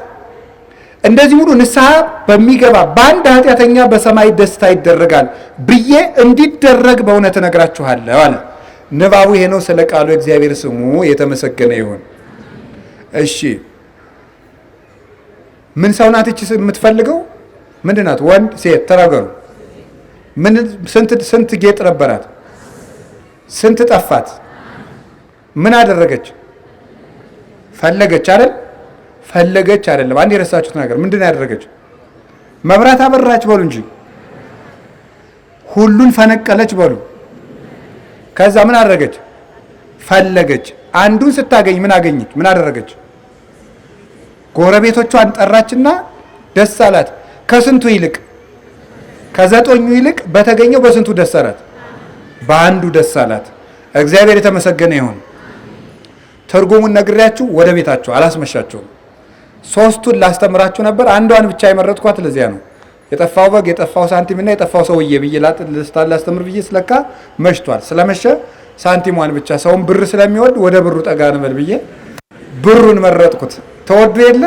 እንደዚህ ሁሉ ንስሐ በሚገባ በአንድ ኃጢአተኛ በሰማይ ደስታ ይደረጋል ብዬ እንዲደረግ በእውነት እነግራችኋለሁ አለ። ንባቡ ይሄ ነው። ስለ ቃሉ እግዚአብሔር ስሙ የተመሰገነ ይሁን። እሺ ምን ሰው ናት እቺ የምትፈልገው? ምንድን ናት? ወንድ ሴት? ተናገሩ። ምን ስንት ጌጥ ነበራት? ስንት ጠፋት? ምን አደረገች? ፈለገች አይደል? ፈለገች አይደለም። አንድ የረሳችሁት ነገር ምንድን ነው ያደረገችው? መብራት አበራች በሉ እንጂ ሁሉን ፈነቀለች በሉ። ከዛ ምን አደረገች? ፈለገች። አንዱን ስታገኝ ምን አገኘች? ምን አደረገች? ጎረቤቶቿን ጠራችና ደስ አላት። ከስንቱ ይልቅ? ከ9 ይልቅ በተገኘው በስንቱ ደስ አላት? በአንዱ ደስ አላት። እግዚአብሔር የተመሰገነ ይሁን። ትርጉሙን ነግሬያችሁ ወደ ቤታችሁ አላስመሻችሁም። 3ቱን ላስተምራችሁ ነበር። አንዷን ብቻ የመረጥኳት ለዚያ ነው። የጠፋው በግ፣ የጠፋው ሳንቲም እና የጠፋው ሰውዬ ብዬ ላስተምር ብዬ ስለካ መሽቷል። ስለመሸ ሳንቲሟን ብቻ ሰውን ብር ስለሚወድ ወደ ብሩ ጠጋ እንበል ብዬ ብሩን መረጥኩት። ተወዱ የለ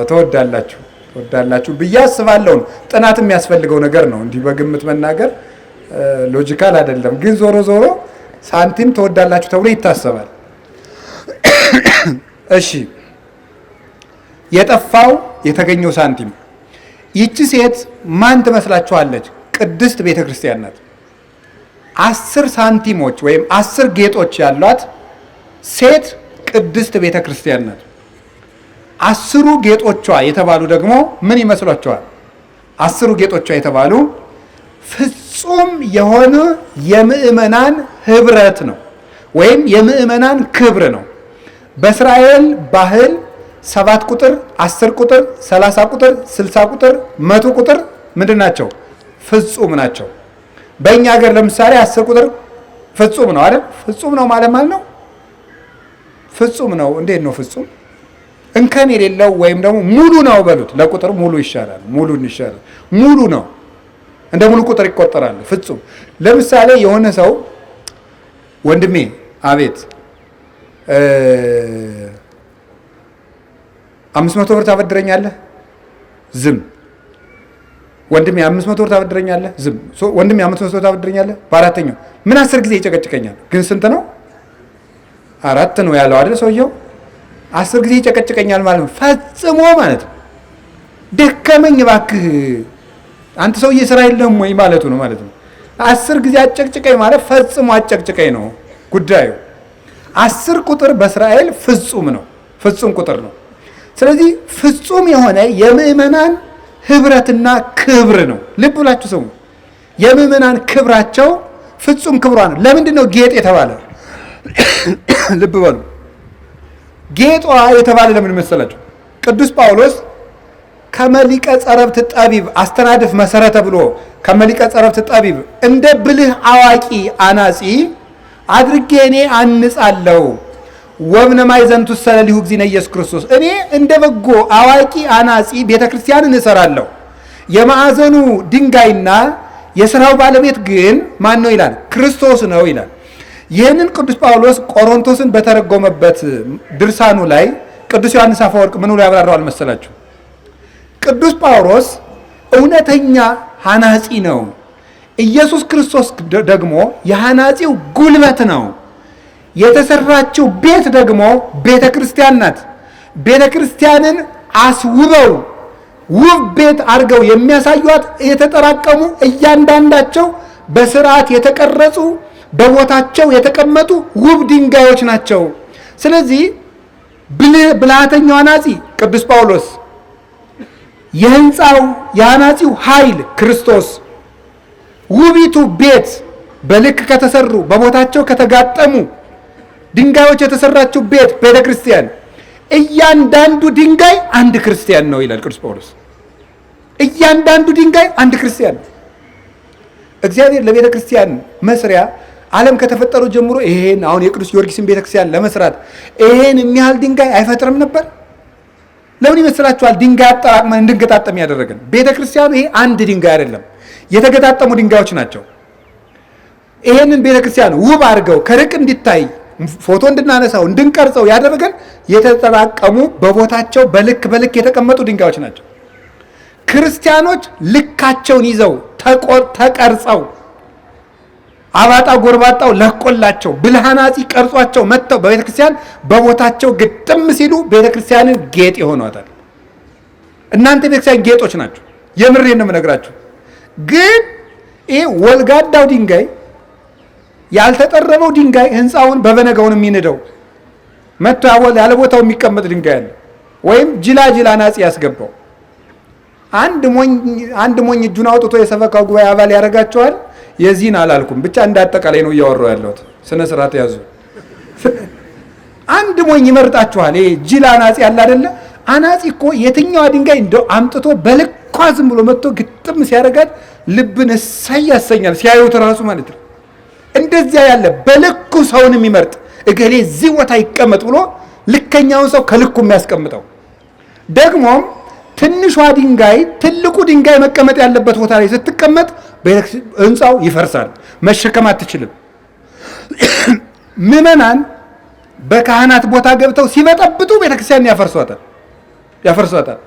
ተወዳላችሁ ብዬ አስባለሁ። ጥናት የሚያስፈልገው ነገር ነው። እንዲህ በግምት መናገር ሎጂካል አይደለም። ግን ዞሮ ዞሮ ሳንቲም ተወዳላችሁ ተብሎ ይታሰባል። እሺ የጠፋው የተገኘው ሳንቲም። ይቺ ሴት ማን ትመስላችኋለች? ቅድስት ቤተክርስቲያን ናት። 10 ሳንቲሞች ወይም 10 ጌጦች ያሏት ሴት ቅድስት ቤተክርስቲያን ናት። 10ሩ ጌጦቿ የተባሉ ደግሞ ምን ይመስሏቸዋል? 10ሩ ጌጦቿ የተባሉ ፍጹም የሆነ የምእመናን ህብረት ነው ወይም የምእመናን ክብር ነው። በእስራኤል ባህል 7 ቁጥር፣ 10 ቁጥር፣ 30 ቁጥር፣ 60 ቁጥር፣ 100 ቁጥር ምንድን ናቸው? ፍጹም ናቸው። በእኛ ሀገር ለምሳሌ 10 ቁጥር ፍጹም ነው አይደል? ፍጹም ነው ማለት ነው። ፍጹም ነው። እንዴት ነው ፍጹም? እንከን የሌለው ወይም ደግሞ ሙሉ ነው በሉት። ለቁጥር ሙሉ ይሻላል። ሙሉ ነው። እንደ ሙሉ ቁጥር ይቆጠራል። ፍጹም። ለምሳሌ የሆነ ሰው ወንድሜ አቤት 500 ብር ታበድረኛለህ? ዝም። ወንድሜ 500 ብር ታበድረኛለህ? ዝም። ወንድሜ 500 ብር ታበድረኛለህ? በአራተኛው ምን 10 ጊዜ ይጨቀጭቀኛል። ግን ስንት ነው? 4 ነው ያለው አይደል ሰውየው? 10 ጊዜ ይጨቀጭቀኛል ማለት ነው። ፈጽሞ ማለት ነው። ደከመኝ እባክህ አንተ ሰውዬ ስራ የለህም ወይ ማለቱ ነው ማለት ነው። 10 ጊዜ አጨቅጭቀኝ ማለት ፈጽሞ አጨቅጭቀኝ ነው ጉዳዩ። 10 ቁጥር በእስራኤል ፍጹም ነው፣ ፍጹም ቁጥር ነው። ስለዚህ ፍጹም የሆነ የምእመናን ህብረትና ክብር ነው። ልብ ብላችሁ ስሙ። የምእመናን ክብራቸው ፍጹም ክብሯ ነው። ለምንድን ነው ጌጥ የተባለ? ልብ በሉ። ጌጧ የተባለ ለምን መሰላችሁ? ቅዱስ ጳውሎስ ከመሊቀ ጸረብት ጠቢብ አስተናድፍ መሰረተ ብሎ ከመሊቀ ጸረብት ጠቢብ እንደ ብልህ አዋቂ አናጺ አድርጌ እኔ አንጻለሁ ወብነ ማይዘንቱ ሰለሊሁ እግዚእነ ኢየሱስ ክርስቶስ። እኔ እንደ በጎ አዋቂ አናጺ ቤተ ክርስቲያንን እሰራለሁ። የማዕዘኑ ድንጋይና የሥራው ባለቤት ግን ማን ነው ይላል? ክርስቶስ ነው ይላል። ይህንን ቅዱስ ጳውሎስ ቆሮንቶስን በተረጎመበት ድርሳኑ ላይ ቅዱስ ዮሐንስ አፈወርቅ ምን ብሎ ያብራራዋል መሰላችሁ? ቅዱስ ጳውሎስ እውነተኛ ሐናጺ ነው። ኢየሱስ ክርስቶስ ደግሞ የሐናጺው ጉልበት ነው። የተሰራችው ቤት ደግሞ ቤተ ክርስቲያን ናት። ቤተ ክርስቲያንን አስውበው ውብ ቤት አድርገው የሚያሳዩት የተጠራቀሙ እያንዳንዳቸው በስርዓት የተቀረጹ በቦታቸው የተቀመጡ ውብ ድንጋዮች ናቸው። ስለዚህ ብልሃተኛው አናጺ ቅዱስ ጳውሎስ፣ የህንፃው የአናጺው ኃይል ክርስቶስ፣ ውቢቱ ቤት በልክ ከተሰሩ በቦታቸው ከተጋጠሙ ድንጋዮች የተሰራችው ቤት ቤተ ክርስቲያን፣ እያንዳንዱ ድንጋይ አንድ ክርስቲያን ነው ይላል ቅዱስ ጳውሎስ። እያንዳንዱ ድንጋይ አንድ ክርስቲያን ነው። እግዚአብሔር ለቤተ ክርስቲያን መስሪያ ዓለም ከተፈጠሩ ጀምሮ ይሄን አሁን የቅዱስ ጊዮርጊስን ቤተ ክርስቲያን ለመስራት ይሄን የሚያህል ድንጋይ አይፈጥርም ነበር? ለምን ይመስላችኋል? ድንጋይ አጠራቅመን እንድንገጣጠም ያደረገን ቤተ ክርስቲያኑ ይሄ አንድ ድንጋይ አይደለም፣ የተገጣጠሙ ድንጋዮች ናቸው። ይሄንን ቤተ ክርስቲያን ውብ አድርገው ከርቅ እንዲታይ ፎቶ እንድናነሳው እንድንቀርጸው ያደረገን የተጠራቀሙ በቦታቸው በልክ የተቀመጡ ድንጋዮች ናቸው። ክርስቲያኖች ልካቸውን ይዘው ተቀርጸው አባጣ ጎርባጣው ለቆላቸው ብልህ አናጺ ቀርጿቸው መጥተው በቤተክርስቲያን በቦታቸው ግጥም ሲሉ ቤተክርስቲያንን ጌጥ ይሆኗታል። እናንተ ቤተክርስቲያን ጌጦች ናቸው። የምሬን ነው የምነግራችሁ። ግን ይህ ወልጋዳው ድንጋይ ያልተጠረበው ድንጋይ ህንፃውን በበነጋውን የሚንደው መጥቶ ያለ ቦታው የሚቀመጥ ድንጋይ አለ። ወይም ጅላጅል አናጺ ያስገባው አንድ ሞኝ እጁን አውጥቶ የሰበካው ጉባኤ አባል ያደርጋቸዋል። የዚህን አላልኩም፣ ብቻ እንዳጠቃላይ ነው እያወራሁ ያለሁት። ስነ ስርዓት ያዙ። አንድ ሞኝ ይመርጣችኋል። ይሄ ጅል አናጺ ያለ አይደለ? አናጺ እኮ የትኛዋ ድንጋይ እንደው አምጥቶ በልኳ ዝም ብሎ መጥቶ ግጥም ሲያደርጋት ልብን እሰይ ያሰኛል፣ ሲያዩት ራሱ ማለት ነው። እንደዚያ ያለ በልኩ ሰውን የሚመርጥ እገሌ እዚህ ቦታ ይቀመጥ ብሎ ልከኛውን ሰው ከልኩ የሚያስቀምጠው ደግሞም ትንሿ ድንጋይ ትልቁ ድንጋይ መቀመጥ ያለበት ቦታ ላይ ስትቀመጥ ህንፃው ይፈርሳል፣ መሸከም አትችልም። ምዕመናን በካህናት ቦታ ገብተው ሲበጠብጡ ቤተክርስቲያን ያፈርሷታል።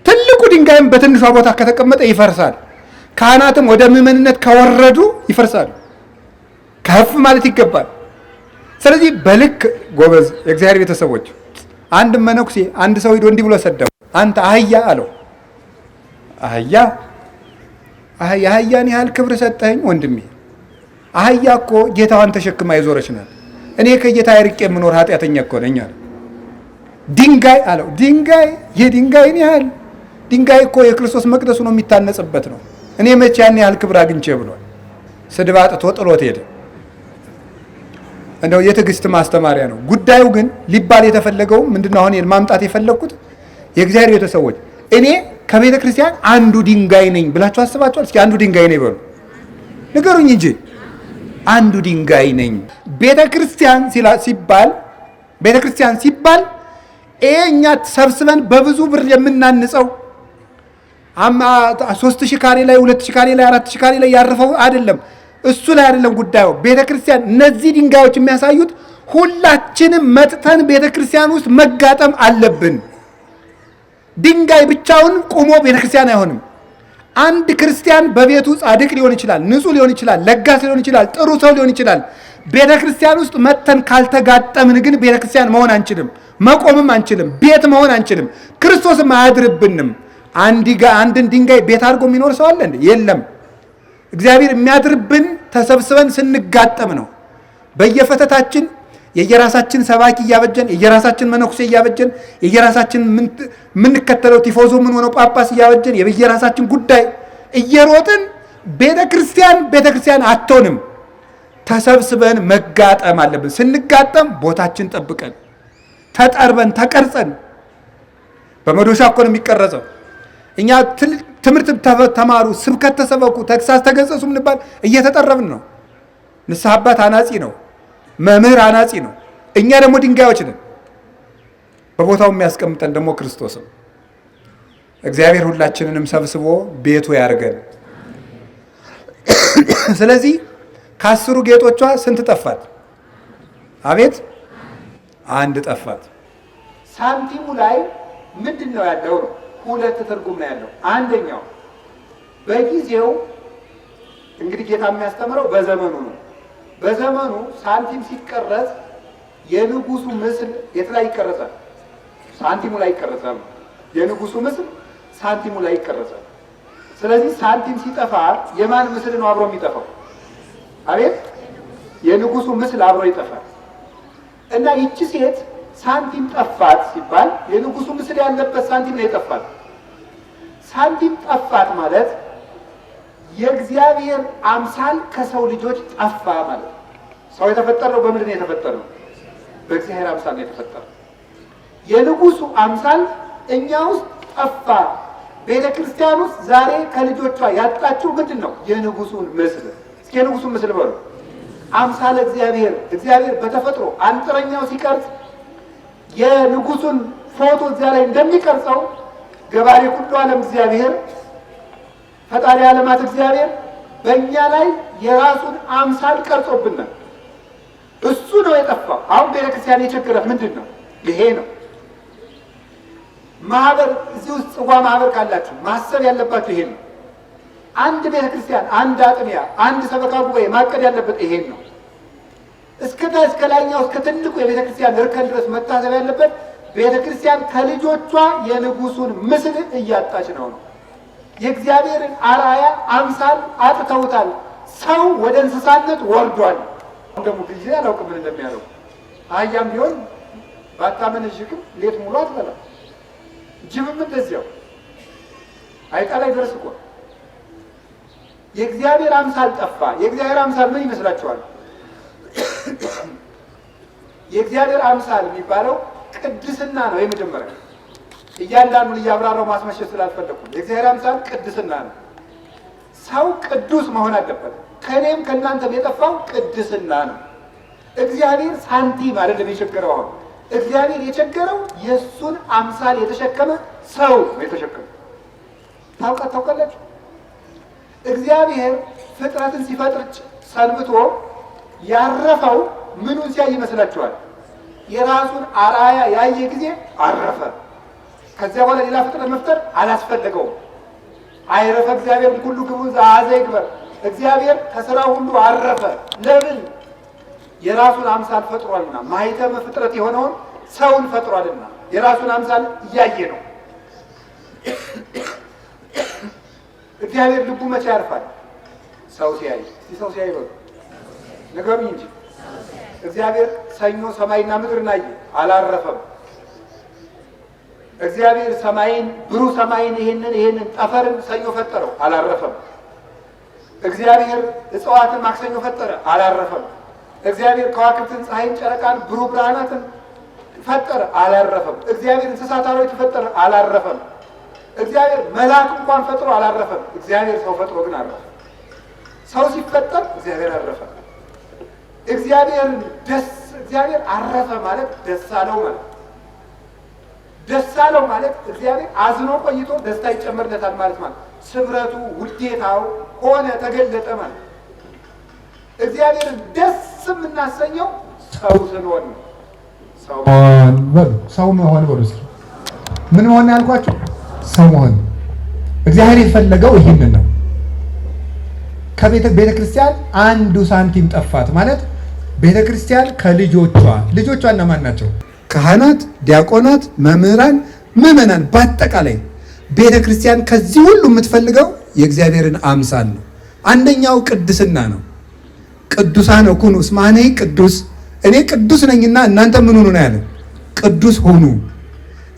ትልቁ ድንጋይም በትንሿ ቦታ ከተቀመጠ ይፈርሳል። ካህናትም ወደ ምዕመንነት ከወረዱ ይፈርሳሉ። ከፍ ማለት ይገባል። ስለዚህ በልክ ጎበዝ የእግዚአብሔር ቤተሰቦች። አንድ መነኩሴ አንድ ሰው ሂዶ እንዲህ ብሎ ሰደው፣ አንተ አህያ አለው። አህያን ያህል ክብር ሰጠኸኝ ወንድሜ። አህያ እኮ ጌታዋን ተሸክማ የዞረች ናት። እኔ ከጌታ ርቄ የምኖር ኃጢአተኛ እኮ ነኝ አለ። ድንጋይ አለው። የድንጋይን ያህል ድንጋይ እኮ የክርስቶስ መቅደሱ ነው፣ የሚታነጽበት ነው። እኔ መቼ ያን ያህል ክብር አግኝቼ ብሏል። ስድብ አጥቶ ጥሎት ሄደ። እንደው የትዕግስት ማስተማሪያ ነው። ጉዳዩ ግን ሊባል የተፈለገው ምንድነው? አሁን ማምጣት የፈለግኩት የእግዚአብሔር ቤተሰቦች፣ እኔ ከቤተ ክርስቲያን አንዱ ድንጋይ ነኝ ብላችሁ አስባችኋል? እስኪ አንዱ ድንጋይ ነኝ በሉ፣ ንገሩኝ እንጂ። አንዱ ድንጋይ ነኝ። ቤተ ክርስቲያን ሲባል እኛ ሰብስበን በብዙ ብር የምናንጸው 3000 ካሬ ላይ 2000 ካሬ ላይ 4000 ካሬ ላይ ያረፈው አይደለም። እሱ ላይ አይደለም ጉዳዩ። ቤተ ክርስቲያን እነዚህ ድንጋዮች የሚያሳዩት ሁላችንም መጥተን ቤተ ክርስቲያን ውስጥ መጋጠም አለብን። ድንጋይ ብቻውን ቆሞ ቤተ ክርስቲያን አይሆንም። አንድ ክርስቲያን በቤቱ ጻድቅ ሊሆን ይችላል፣ ንጹህ ሊሆን ይችላል፣ ለጋስ ሊሆን ይችላል፣ ጥሩ ሰው ሊሆን ይችላል። ቤተ ክርስቲያን ውስጥ መጥተን ካልተጋጠምን ግን ቤተ ክርስቲያን መሆን አንችልም፣ መቆምም አንችልም፣ ቤት መሆን አንችልም፣ ክርስቶስም አያድርብንም። አንድን ድንጋይ ቤት አድርጎ የሚኖር ሰው አለ እንዴ? የለም። እግዚአብሔር የሚያድርብን ተሰብስበን ስንጋጠም ነው። በየፈተታችን የየራሳችን ሰባኪ እያበጀን፣ የየራሳችን መነኩሴ እያበጀን፣ የየራሳችን የምንከተለው ቲፎዞ ምን ሆነው ጳጳስ እያበጀን፣ የየራሳችን ጉዳይ እየሮጥን ቤተ ክርስቲያን አትሆንም። ተሰብስበን መጋጠም አለብን። ስንጋጠም ቦታችን ጠብቀን ተጠርበን ተቀርጸን። በመዶሻ እኮ ነው የሚቀረጸው። እኛ ትምህርት ተማሩ፣ ስብከት ተሰበኩ፣ ተግሳጽ ተገሰጹ ምንባል እየተጠረብን ነው። ንስሐ አባት አናጺ ነው፣ መምህር አናጺ ነው። እኛ ደግሞ ድንጋዮች ነን። በቦታው የሚያስቀምጠን ደግሞ ክርስቶስም። እግዚአብሔር ሁላችንንም ሰብስቦ ቤቱ ያርገን። ስለዚህ ከአስሩ ጌጦቿ ስንት ጠፋት? አቤት አንድ ጠፋት። ሳንቲሙ ላይ ምንድን ነው ያለው? ሁለት ትርጉም ነው ያለው። አንደኛው በጊዜው እንግዲህ ጌታ የሚያስተምረው በዘመኑ ነው። በዘመኑ ሳንቲም ሲቀረጽ የንጉሱ ምስል የት ላይ ይቀረጻል? ሳንቲሙ ላይ ይቀረጻል። የንጉሱ ምስል ሳንቲሙ ላይ ይቀረጻል። ስለዚህ ሳንቲም ሲጠፋ የማን ምስል ነው አብሮ የሚጠፋው? አቤት የንጉሱ ምስል አብሮ ይጠፋል። እና ይቺ ሴት ሳንቲም ጠፋት ሲባል የንጉሱ ምስል ያለበት ሳንቲም ነው የጠፋት። ሳንቲም ጠፋት ማለት የእግዚአብሔር አምሳል ከሰው ልጆች ጠፋ ማለት። ሰው የተፈጠረው በምንድን ነው የተፈጠረው? በእግዚአብሔር አምሳል ነው የተፈጠረው። የንጉሱ አምሳል እኛ ውስጥ ጠፋ። ቤተ ክርስቲያን ውስጥ ዛሬ ከልጆቿ ያጣችው ምንድን ነው? የንጉሱን ምስል። እስኪ የንጉሱን ምስል በሉ። አምሳለ እግዚአብሔር። እግዚአብሔር በተፈጥሮ አንጥረኛው ሲቀርጽ የንጉሱን ፎቶ እዚያ ላይ እንደሚቀርጸው ገባሬ ኩሉ ዓለም እግዚአብሔር፣ ፈጣሪ ዓለማት እግዚአብሔር በእኛ ላይ የራሱን አምሳል ቀርጾብናል። እሱ ነው የጠፋው። አሁን ቤተ ክርስቲያን የቸገራት ምንድን ነው? ይሄ ነው። ማህበር እዚህ ውስጥ ጽዋ ማህበር ካላችሁ ማሰብ ያለባችሁ ይሄን ነው። አንድ ቤተ ክርስቲያን፣ አንድ አጥቢያ፣ አንድ ሰበካ ጉባኤ ማቀድ ያለበት ይሄን ነው። እስከ ላይኛው እስከ ትልቁ የቤተ ክርስቲያን እርከን ድረስ መታሰብ ያለበት ቤተ ክርስቲያን ከልጆቿ የንጉሱን ምስል እያጣች ነው። የእግዚአብሔርን አርአያ አምሳል አጥተውታል። ሰው ወደ እንስሳነት ወርዷል። ደግሞ ጊዜ አላውቅም ምን እንደሚያደርጉ። አህያም ቢሆን ባታመነዥክም ሌት ሙሉ አትበላ። ጅብም እንደዚያው አይጣ ላይ ደረስ እኮ። የእግዚአብሔር አምሳል ጠፋ። የእግዚአብሔር አምሳል ምን ይመስላችኋል? የእግዚአብሔር አምሳል የሚባለው ቅድስና ነው። የመጀመሪያ እያንዳንዱን እያብራራው ማስመሸት ስላልፈለኩ የእግዚአብሔር አምሳል ቅድስና ነው። ሰው ቅዱስ መሆን አለበት። ከእኔም ከእናንተም የጠፋው ቅድስና ነው። እግዚአብሔር ሳንቲም አይደለም የቸገረው። አሁን እግዚአብሔር የቸገረው የእሱን አምሳል የተሸከመ ሰው ነው የተሸከመ። ታውቃላችሁ? እግዚአብሔር ፍጥረትን ሲፈጥር ሰንብቶ ያረፈው ምኑን ሲያይ ይመስላችኋል? የራሱን አርአያ ያየ ጊዜ አረፈ። ከዚያ በኋላ ሌላ ፍጥረት መፍጠር አላስፈለገውም። አይረፈ እግዚአብሔር ሁሉ ግቡ ዘአዘ ይግበር። እግዚአብሔር ከስራው ሁሉ አረፈ። ለምን? የራሱን አምሳል ፈጥሯልና። ማኅተመ ፍጥረት የሆነውን ሰውን ፈጥሯልና የራሱን አምሳል እያየ ነው። እግዚአብሔር ልቡ መቼ ያርፋል? ሰው ሲያይ። ሰው ሲያይ በሉ ንገሩኝ እንጂ። እግዚአብሔር ሰኞ ሰማይና ምድርን አየ፣ አላረፈም። እግዚአብሔር ሰማይን ብሩህ ሰማይን ይሄንን ጠፈርን ሰኞ ፈጠረው፣ አላረፈም። እግዚአብሔር እጽዋትን ማክሰኞ ፈጠረ፣ አላረፈም። እግዚአብሔር ከዋክብትን፣ ፀሐይን፣ ጨረቃን፣ ብሩህ ብርሃናትን ፈጠረ፣ አላረፈም። እግዚአብሔር እንስሳት አራዊት ፈጠረ፣ አላረፈም። እግዚአብሔር መልአክ እንኳን ፈጥሮ አላረፈም። እግዚአብሔር ሰው ፈጥሮ ግን አረፈ። ሰው ሲፈጠር እግዚአብሔር አረፈ። እግዚአብሔር አረፈ ማለት ደስ አለው ማለት። ደስ አለው ማለት እግዚአብሔር አዝኖ ቆይቶ ደስታ ይጨመርለታል ማለት ማለት። ስብረቱ ውዴታው ሆነ ተገለጠ ማለት። እግዚአብሔርን ደስ የምናሰኘው ሰው ስንሆን ነው። ሰው መሆን በሉ እስኪ። ምን መሆን ያልኳችሁ? ሰው መሆን። እግዚአብሔር የፈለገው ይህንን ነው። ቤተ ክርስቲያን አንዱ ሳንቲም ጠፋት ማለት ቤተ ክርስቲያን ልጆቿ እነማን ናቸው? ካህናት፣ ዲያቆናት፣ መምህራን፣ ምዕመናን በአጠቃላይ ቤተ ክርስቲያን ከዚህ ሁሉ የምትፈልገው የእግዚአብሔርን አምሳል ነው። አንደኛው ቅድስና ነው። ቅዱሳን ኩኑ እስመ አነ ቅዱስ፣ እኔ ቅዱስ ነኝና እናንተ ምን ሁኑ ነው ያለ? ቅዱስ ሁኑ።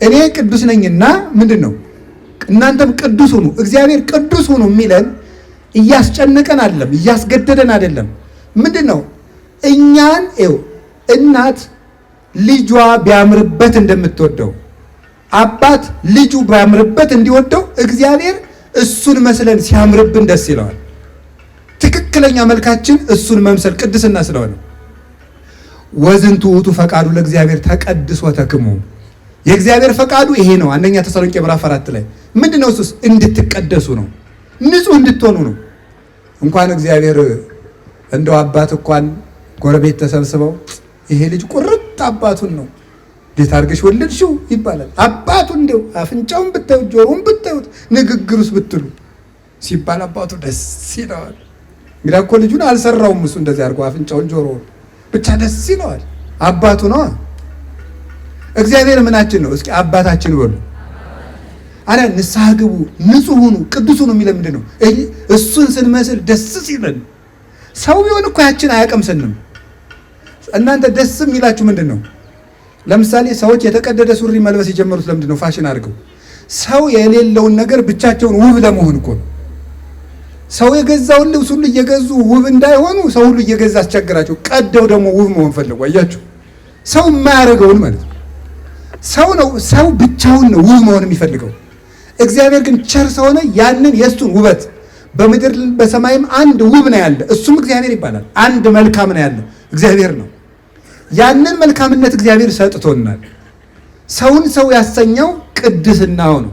እኔ ቅዱስ ነኝና ምንድን ነው? እናንተም ቅዱስ ሁኑ። እግዚአብሔር ቅዱስ ሁኑ የሚለን እያስጨነቀን አይደለም፣ እያስገደደን አይደለም። ምንድን ነው? እኛን እናት ልጇ ቢያምርበት እንደምትወደው አባት ልጁ ቢያምርበት እንዲወደው እግዚአብሔር እሱን መስለን ሲያምርብን ደስ ይለዋል። ትክክለኛ መልካችን እሱን መምሰል ቅድስና ስለሆነ ወዝንቱ ውእቱ ፈቃዱ ለእግዚአብሔር ተቀድሶ ተክሙ። የእግዚአብሔር ፈቃዱ ይሄ ነው። አንደኛ ተሰሎንቄ ምዕራፍ 4 ላይ ምንድነው? እሱስ እንድትቀደሱ ነው፣ ንጹህ እንድትሆኑ ነው። እንኳን እግዚአብሔር እንደው አባት እንኳን ጎረቤት ተሰብስበው ይሄ ልጅ ቁርጥ አባቱን ነው እንዴት አድርገሽ ወለድሽው ይባላል። አባቱ እንደው አፍንጫውን ብታዩት ጆሮውን ብታዩት ንግግሩስ ብትሉ ሲባል አባቱ ደስ ይለዋል። እንግዲህ እኮ ልጁን አልሰራውም እሱ እንደዚህ አድርጎ አፍንጫውን ጆሮውን ብቻ ደስ ይለዋል። አባቱ ነው። እግዚአብሔር ምናችን ነው? እስኪ አባታችን በሉ። አረ ንስሐ ግቡ፣ ንጹህ ሁኑ፣ ቅዱስ ሁኑ የሚለው ምንድን ነው? እሱን ስንመስል ደስ ሲለን። ሰው ቢሆን እኮ ያችን አያቀምሰንም። እናንተ ደስ የሚላችሁ ምንድን ነው? ለምሳሌ ሰዎች የተቀደደ ሱሪ መልበስ የጀመሩት ለምንድን ነው? ፋሽን አድርገው ሰው የሌለውን ነገር ብቻቸውን ውብ ለመሆን እኮ ነው። ሰው የገዛውን ልብስ ሁሉ እየገዙ ውብ እንዳይሆኑ ሰው ሁሉ እየገዛ አስቸግራቸው፣ ቀደው ደግሞ ውብ መሆን ፈለጉ። አያችሁ፣ ሰው የማያደርገውን ማለት ነው። ሰው ብቻውን ነው ውብ መሆን የሚፈልገው። እግዚአብሔር ግን ቸር ስለሆነ ያንን የእሱን ውበት በምድር በሰማይም አንድ ውብ ነው ያለ፣ እሱም እግዚአብሔር ይባላል። አንድ መልካም ነው ያለ እግዚአብሔር ነው። ያንን መልካምነት እግዚአብሔር ሰጥቶናል። ሰውን ሰው ያሰኘው ቅድስናው ነው።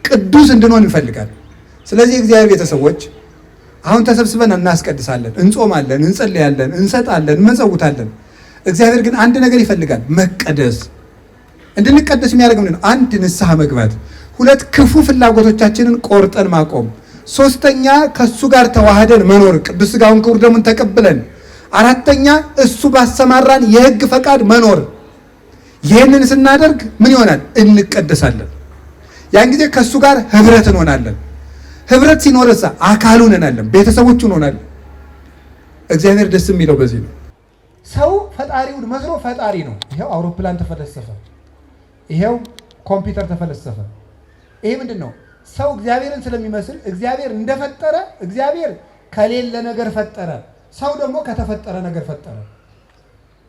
ቅዱስ እንድንሆን እንፈልጋል። ስለዚህ እግዚአብሔር ቤተሰቦች አሁን ተሰብስበን እናስቀድሳለን፣ እንጾማለን፣ እንጸልያለን፣ እንሰጣለን፣ እንመጸውታለን። እግዚአብሔር ግን አንድ ነገር ይፈልጋል፣ መቀደስ። እንድንቀደስ የሚያደርግ ምንድን ነው? አንድ ንስሐ መግባት፣ ሁለት ክፉ ፍላጎቶቻችንን ቆርጠን ማቆም፣ ሶስተኛ ከእሱ ጋር ተዋህደን መኖር፣ ቅዱስ ሥጋውን ክቡር ደሙን ተቀብለን፣ አራተኛ እሱ ባሰማራን የሕግ ፈቃድ መኖር። ይህንን ስናደርግ ምን ይሆናል? እንቀደሳለን። ያን ጊዜ ከእሱ ጋር ህብረት እንሆናለን። ህብረት ሲኖርሳ አካሉ እንሆናለን፣ ቤተሰቦቹ እንሆናለን። እግዚአብሔር ደስ የሚለው በዚህ ነው። ሰው ፈጣሪውን መስሎ ፈጣሪ ነው። ይሄው አውሮፕላን ተፈለሰፈ፣ ይሄው ኮምፒውተር ተፈለሰፈ። ይሄ ምንድን ነው? ሰው እግዚአብሔርን ስለሚመስል እግዚአብሔር እንደፈጠረ እግዚአብሔር ከሌለ ነገር ፈጠረ፣ ሰው ደግሞ ከተፈጠረ ነገር ፈጠረ።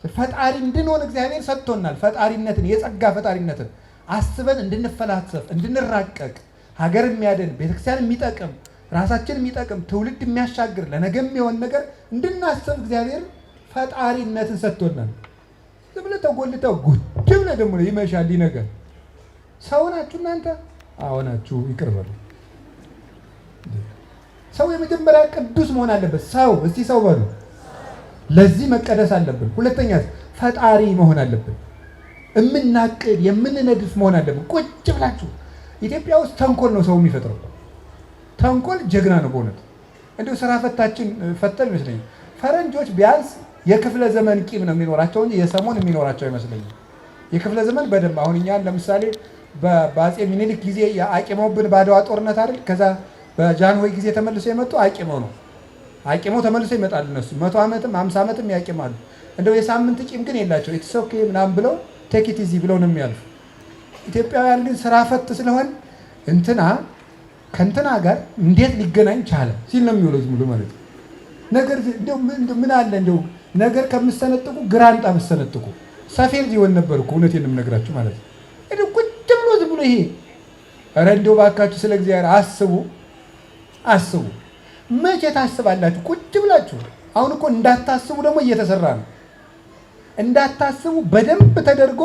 ፈጣሪ እንድንሆን እግዚአብሔር ሰጥቶናል። ፈጣሪነትን፣ የጸጋ ፈጣሪነትን አስበን እንድንፈላሰፍ፣ እንድንራቀቅ፣ ሀገር የሚያድን ቤተክርስቲያን የሚጠቅም ራሳችን የሚጠቅም ትውልድ የሚያሻግር ለነገ የሚሆን ነገር እንድናስብ እግዚአብሔር ፈጣሪነትን ሰጥቶናል። ዝም ብለህ ተጎልተው ጉድ ብለህ ደግሞ ይመሻል ይነጋል። ሰው ናችሁ እናንተ? አዎ ናችሁ። ይቅር በሉ። ሰው የመጀመሪያ ቅዱስ መሆን አለበት። ሰው እስቲ ሰው በሉ። ለዚህ መቀደስ አለብን። ሁለተኛ ፈጣሪ መሆን አለብን። የምናቅድ የምንነድፍ መሆን አለብን። ቁጭ ብላችሁ ኢትዮጵያ ውስጥ ተንኮል ነው ሰው የሚፈጥረው። ተንኮል ጀግና ነው በእውነት። እንዲሁ ስራ ፈታችን ፈተን ይመስለኛል። ፈረንጆች ቢያንስ የክፍለ ዘመን ቂም ነው የሚኖራቸው እንጂ የሰሞን የሚኖራቸው አይመስለኝም። የክፍለ ዘመን በደንብ አሁን እኛን ለምሳሌ በአፄ ሚኒሊክ ጊዜ አቂመውብን ባድዋ ጦርነት አይደል? ከዛ በጃንሆይ ጊዜ ተመልሶ የመጡ አቂመው ነው። አቂመው ተመልሶ ይመጣሉ እነሱ 100 ዓመትም 50 ዓመትም ያቂማሉ። እንደው የሳምንት ቂም ግን የላቸው። ኢትስ ኦኬ ምናምን ብለው ቴክ ኢት ኢዚ ብለው ነው የሚያልፉ። ኢትዮጵያውያን ግን ስራ ፈት ስለሆን እንትና ከእንትና ጋር እንዴት ሊገናኝ ቻለ ሲል ነው የሚውለው ዝም ብሎ ማለት ነው። ነገር እንደው ምን አለ እንደው ነገር ከምሰነጥቁ ግራንጣ ምሰነጥቁ ሰፌድ ይሆን ነበር እኮ እውነቴን ነው የምነግራችሁ ማለት ነው። እንደው ቁጭ ብሎ ዝም ብሎ ይሄ ኧረ እንደው ባካችሁ ስለ እግዚአብሔር አስቡ። መቼ ታስባላችሁ? ቁጭ ብላችሁ። አሁን እኮ እንዳታስቡ ደግሞ እየተሰራ ነው። እንዳታስቡ በደንብ ተደርጎ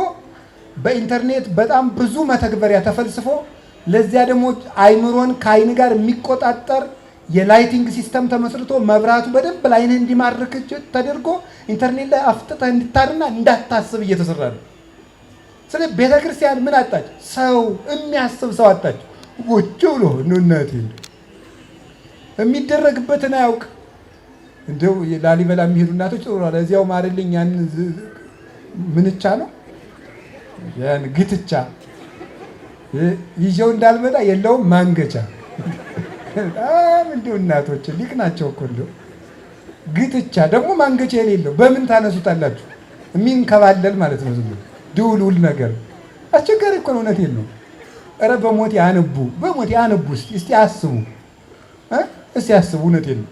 በኢንተርኔት በጣም ብዙ መተግበሪያ ተፈልስፎ ለዚያ ደግሞ አይምሮን ከአይን ጋር የሚቆጣጠር የላይቲንግ ሲስተም ተመስርቶ መብራቱ በደንብ ለአይንህ እንዲማርክ ተደርጎ ኢንተርኔት ላይ አፍጥተህ እንድታርና እንዳታስብ እየተሰራ ነው። ስለዚህ ቤተክርስቲያን ምን አጣች? ሰው የሚያስብ ሰው አጣች። ቁጭ ብሎ እናቴ የሚደረግበትን አያውቅ። እንደው ላሊበላ የሚሄዱ እናቶች ጥሩ ነው። ለዚያው ማርልኝ ያን ምንቻ ነው ያን ግትቻ ይዤው እንዳልመጣ የለውም ማንገቻ። እንደው እናቶች ሊቅ ናቸው እኮ እንደው ግትቻ ደግሞ ማንገቻ የሌለው በምን ታነሱታላችሁ? የሚንከባለል ማለት ነው። ዝም ብሎ ድውልውል ነገር አስቸጋሪ እኮ ነው። እውነቴን ነው። ኧረ በሞቴ አንቡ እስቲ አስቡ። እስቲ አስቡ። እውነቴን ነው።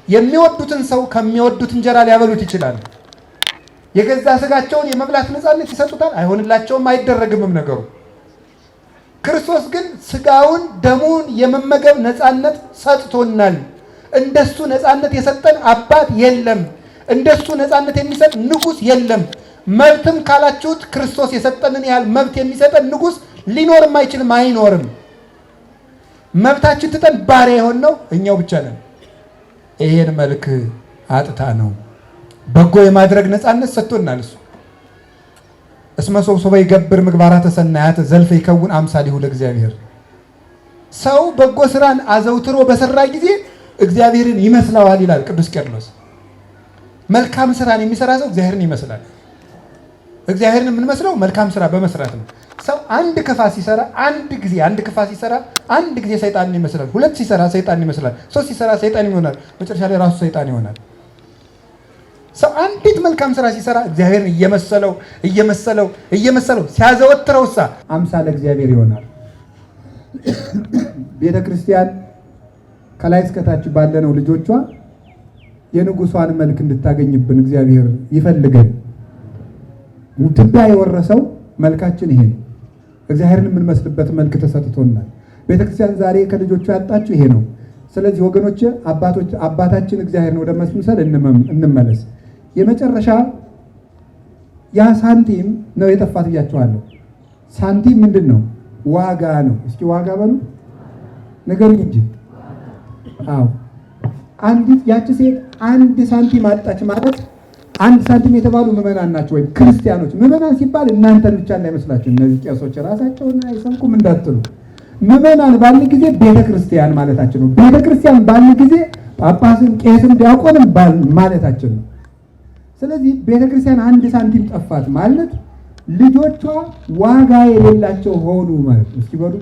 የሚወዱትን ሰው ከሚወዱት እንጀራ ሊያበሉት ይችላሉ። የገዛ ስጋቸውን የመብላት ነፃነት ይሰጡታል? አይሆንላቸውም፣ አይደረግምም ነገሩ። ክርስቶስ ግን ስጋውን ደሙን የመመገብ ነፃነት ሰጥቶናል። እንደሱ ነፃነት የሰጠን አባት የለም። እንደሱ ነፃነት የሚሰጥ ንጉሥ የለም። መብትም ካላችሁት ክርስቶስ የሰጠንን ያህል መብት የሚሰጠን ንጉሥ ሊኖርም አይችልም፣ አይኖርም። መብታችን ትተን ባሪያ የሆንነው እኛው ብቻ ነን። ይሄን መልክ አጥታ ነው በጎ የማድረግ ነፃነት ሰጥቶናል። እሱ እስመ ሶብሶበ ይገብር ምግባራተ ሰናያት ዘልፈ ይከውን አምሳሊሁ ለእግዚአብሔር። ሰው በጎ ስራን አዘውትሮ በሰራ ጊዜ እግዚአብሔርን ይመስለዋል ይላል ቅዱስ ቄርሎስ። መልካም ስራን የሚሰራ ሰው እግዚአብሔርን ይመስላል። እግዚአብሔርን የምንመስለው መልካም ስራ በመስራት ነው። ሰው አንድ ክፋት ሲሰራ አንድ ጊዜ ሰይጣንን ይመስላል። ሁለት ሲሰራ ሰይጣንን ይመስላል። ሶስት ሲሰራ ሰይጣን ይሆናል። መጨረሻ ላይ ራሱ ሰይጣን ይሆናል። ሰው አንዲት መልካም ስራ ሲሰራ እግዚአብሔርን እየመሰለው ሲያዘወትረውሳ አምሳለ እግዚአብሔር ይሆናል። ቤተ ክርስቲያን ከላይ እስከታች ባለነው ልጆቿ የንጉሷን መልክ እንድታገኝብን እግዚአብሔር ይፈልገን። ትቢያ የወረሰው መልካችን ይሄ ነው። እግዚአብሔርን የምንመስልበት መልክ ተሰጥቶናል። ቤተክርስቲያን ዛሬ ከልጆቿ ያጣችው ይሄ ነው። ስለዚህ ወገኖች አባታችን እግዚአብሔርን ወደ መስመሰል እንመለስ። የመጨረሻ ያ ሳንቲም ነው የጠፋት ብያችኋለሁ። ሳንቲም ምንድን ነው? ዋጋ ነው። እስኪ ዋጋ በሉ ንገሩኝ እንጂ። አዎ አንዲት ያቺ ሴት አንድ ሳንቲም አጣች ማለት አንድ ሳንቲም የተባሉ ምዕመናን ናቸው፣ ወይም ክርስቲያኖች። ምዕመናን ሲባል እናንተን ብቻ እንዳይመስላችሁ፣ እነዚህ ቄሶች ራሳቸውን አይሰብኩም እንዳትሉ። ምዕመናን ባል ጊዜ ቤተ ክርስቲያን ማለታችን ነው። ቤተ ክርስቲያን ባል ጊዜ ጳጳስን፣ ቄስን፣ ዲያቆንም ባል ማለታችን ነው። ስለዚህ ቤተ ክርስቲያን አንድ ሳንቲም ጠፋት ማለት ልጆቿ ዋጋ የሌላቸው ሆኑ ማለት ነው። እስኪ በሉ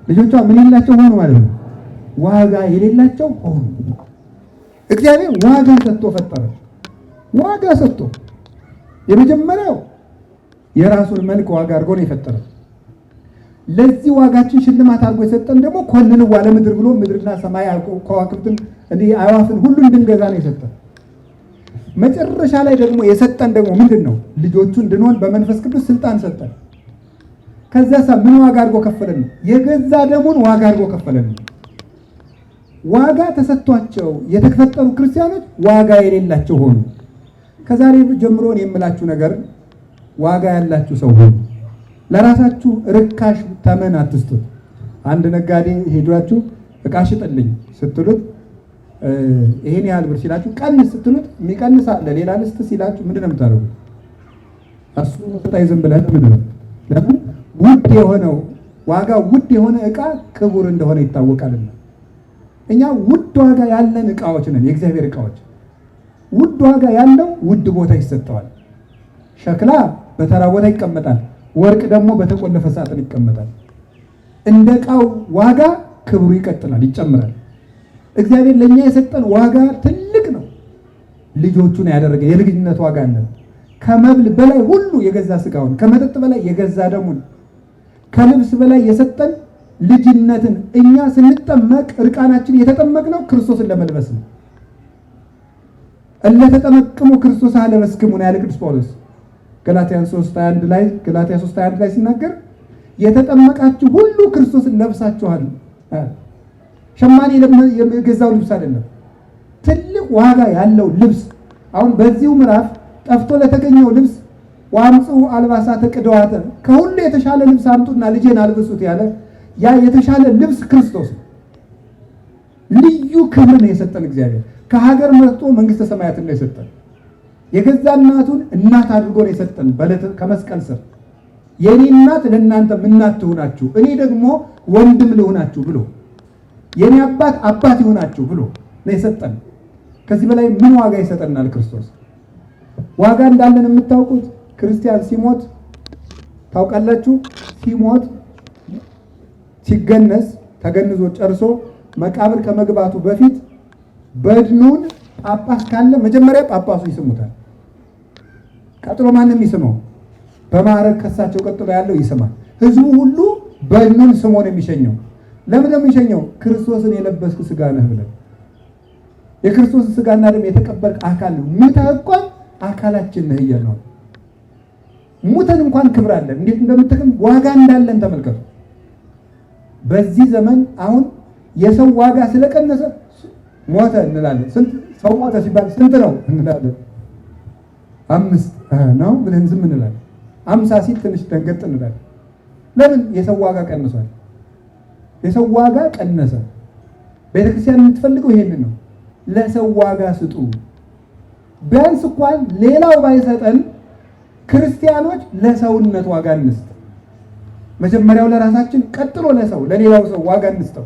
ልጆቿ ምን የሌላቸው ሆኑ ማለት ነው? ዋጋ የሌላቸው ሆኑ። እግዚአብሔር ዋጋ ሰጥቶ ፈጠረ። ዋጋ ሰጥቶ የመጀመሪያው የራሱን መልክ ዋጋ አድርጎ ነው የፈጠረ። ለዚህ ዋጋችን ሽልማት አድርጎ የሰጠን ደግሞ ኮንንዋ ለምድር ብሎ ምድርና ሰማይ ከዋክብትን እንዲህ አዕዋፍን ሁሉ እንድንገዛ ነው የሰጠን። መጨረሻ ላይ ደግሞ የሰጠን ደግሞ ምንድን ነው? ልጆቹ እንድንሆን በመንፈስ ቅዱስ ስልጣን ሰጠን። ከዛ ምን ዋጋ አድርጎ ከፈለን? የገዛ ደሙን ዋጋ አድርጎ ከፈለን። ዋጋ ተሰጥቷቸው የተፈጠሩ ክርስቲያኖች ዋጋ የሌላቸው ሆኑ። ከዛሬ ጀምሮ የምላችሁ ነገር ዋጋ ያላችሁ ሰው ሆኑ። ለራሳችሁ ርካሽ ተመን አትስጡት። አንድ ነጋዴ ሄዷችሁ ዕቃ ሽጥልኝ ስትሉት ይሄን ያህል ብር ሲላችሁ ቀንስ ስትሉት የሚቀንስ አለ። ሌላ ልስጥ ሲላችሁ ምንድን ነው የምታደርጉት? እሱ ስታይ ዝም ብለህ ምንድን ነው? ለምን? ውድ የሆነው ዋጋ ውድ የሆነ ዕቃ ክቡር እንደሆነ ይታወቃልና። እኛ ውድ ዋጋ ያለን ዕቃዎች ነን፣ የእግዚአብሔር ዕቃዎች። ውድ ዋጋ ያለው ውድ ቦታ ይሰጠዋል። ሸክላ በተራ ቦታ ይቀመጣል፣ ወርቅ ደግሞ በተቆለፈ ሳጥን ይቀመጣል። እንደ ዕቃው ዋጋ ክብሩ ይቀጥላል፣ ይጨምራል። እግዚአብሔር ለእኛ የሰጠን ዋጋ ትልቅ ነው። ልጆቹን ያደረገ የልጅነት ዋጋ አለን። ከመብል በላይ ሁሉ የገዛ ስጋውን፣ ከመጠጥ በላይ የገዛ ደሙን፣ ከልብስ በላይ የሰጠን ልጅነትን። እኛ ስንጠመቅ እርቃናችን የተጠመቅነው ክርስቶስን ለመልበስ ነው። እለተጠመቅሙ ክርስቶስ አለበስክሙ ነው ያለ ቅዱስ ጳውሎስ ገላትያ 3:21 ላይ ሲናገር የተጠመቃችሁ ሁሉ ክርስቶስን ለብሳችኋል። ሸማኔ የገዛው ልብስ አይደለም፣ ትልቅ ዋጋ ያለው ልብስ። አሁን በዚሁ ምዕራፍ ጠፍቶ ለተገኘው ልብስ ወአምጽኡ አልባሳተ ቅድዋተ፣ ከሁሉ የተሻለ ልብስ አምጡና ልጄን አልብሱት ያለ ያ የተሻለ ልብስ ክርስቶስ ነው። ልዩ ክብር ነው የሰጠን እግዚአብሔር። ከሀገር መጥቶ መንግስተ ሰማያትን ነው የሰጠን። የገዛ እናቱን እናት አድርጎ ነው የሰጠን ከመስቀል ስር። የኔ እናት ለእናንተም እናት ትሁናችሁ፣ እኔ ደግሞ ወንድም ልሁናችሁ ብሎ የኔ አባት አባት ይሁናችሁ ብሎ ነው የሰጠን። ከዚህ በላይ ምን ዋጋ ይሰጠናል ክርስቶስ? ዋጋ እንዳለን የምታውቁት ክርስቲያን ሲሞት ታውቃላችሁ። ሲሞት ሲገነዝ ተገንዞ ጨርሶ መቃብር ከመግባቱ በፊት በድኑን ጳጳስ ካለ መጀመሪያ ጳጳሱ ይስሙታል። ቀጥሎ ማንም ይስመው፣ በማዕረግ ከሳቸው ቀጥሎ ያለው ይስማል። ህዝቡ ሁሉ በድኑን ስሞ ነው የሚሸኘው። ለምን የሚሸኘው? ክርስቶስን የለበስክ ስጋ ነህ ብለን። የክርስቶስ ሥጋና ደም የተቀበልክ አካል ነው። ሙተህ እንኳን አካላችን ነህ እያልነው ሙተን እንኳን ክብር አለን። እንዴት እንደምትክም ዋጋ እንዳለን ተመልከቱ። በዚህ ዘመን አሁን የሰው ዋጋ ስለቀነሰ ሞተ እንላለን። ስንት ሰው ሞተ ሲባል ስንት ነው እንላለን። 5 ነው ብለን ዝም እንላለን። 50 ሲል ትንሽ ደንገጥ እንላለን። ለምን? የሰው ዋጋ ቀንሷል። የሰው ዋጋ ቀነሰ። ቤተክርስቲያን የምትፈልገው ይሄንን ነው። ለሰው ዋጋ ስጡ። ቢያንስ እንኳን ሌላው ባይሰጠን ክርስቲያኖች ለሰውነት ዋጋ እንስጥ። መጀመሪያው ለራሳችን፣ ቀጥሎ ለሰው ለሌላው ሰው ዋጋ እንስጠው።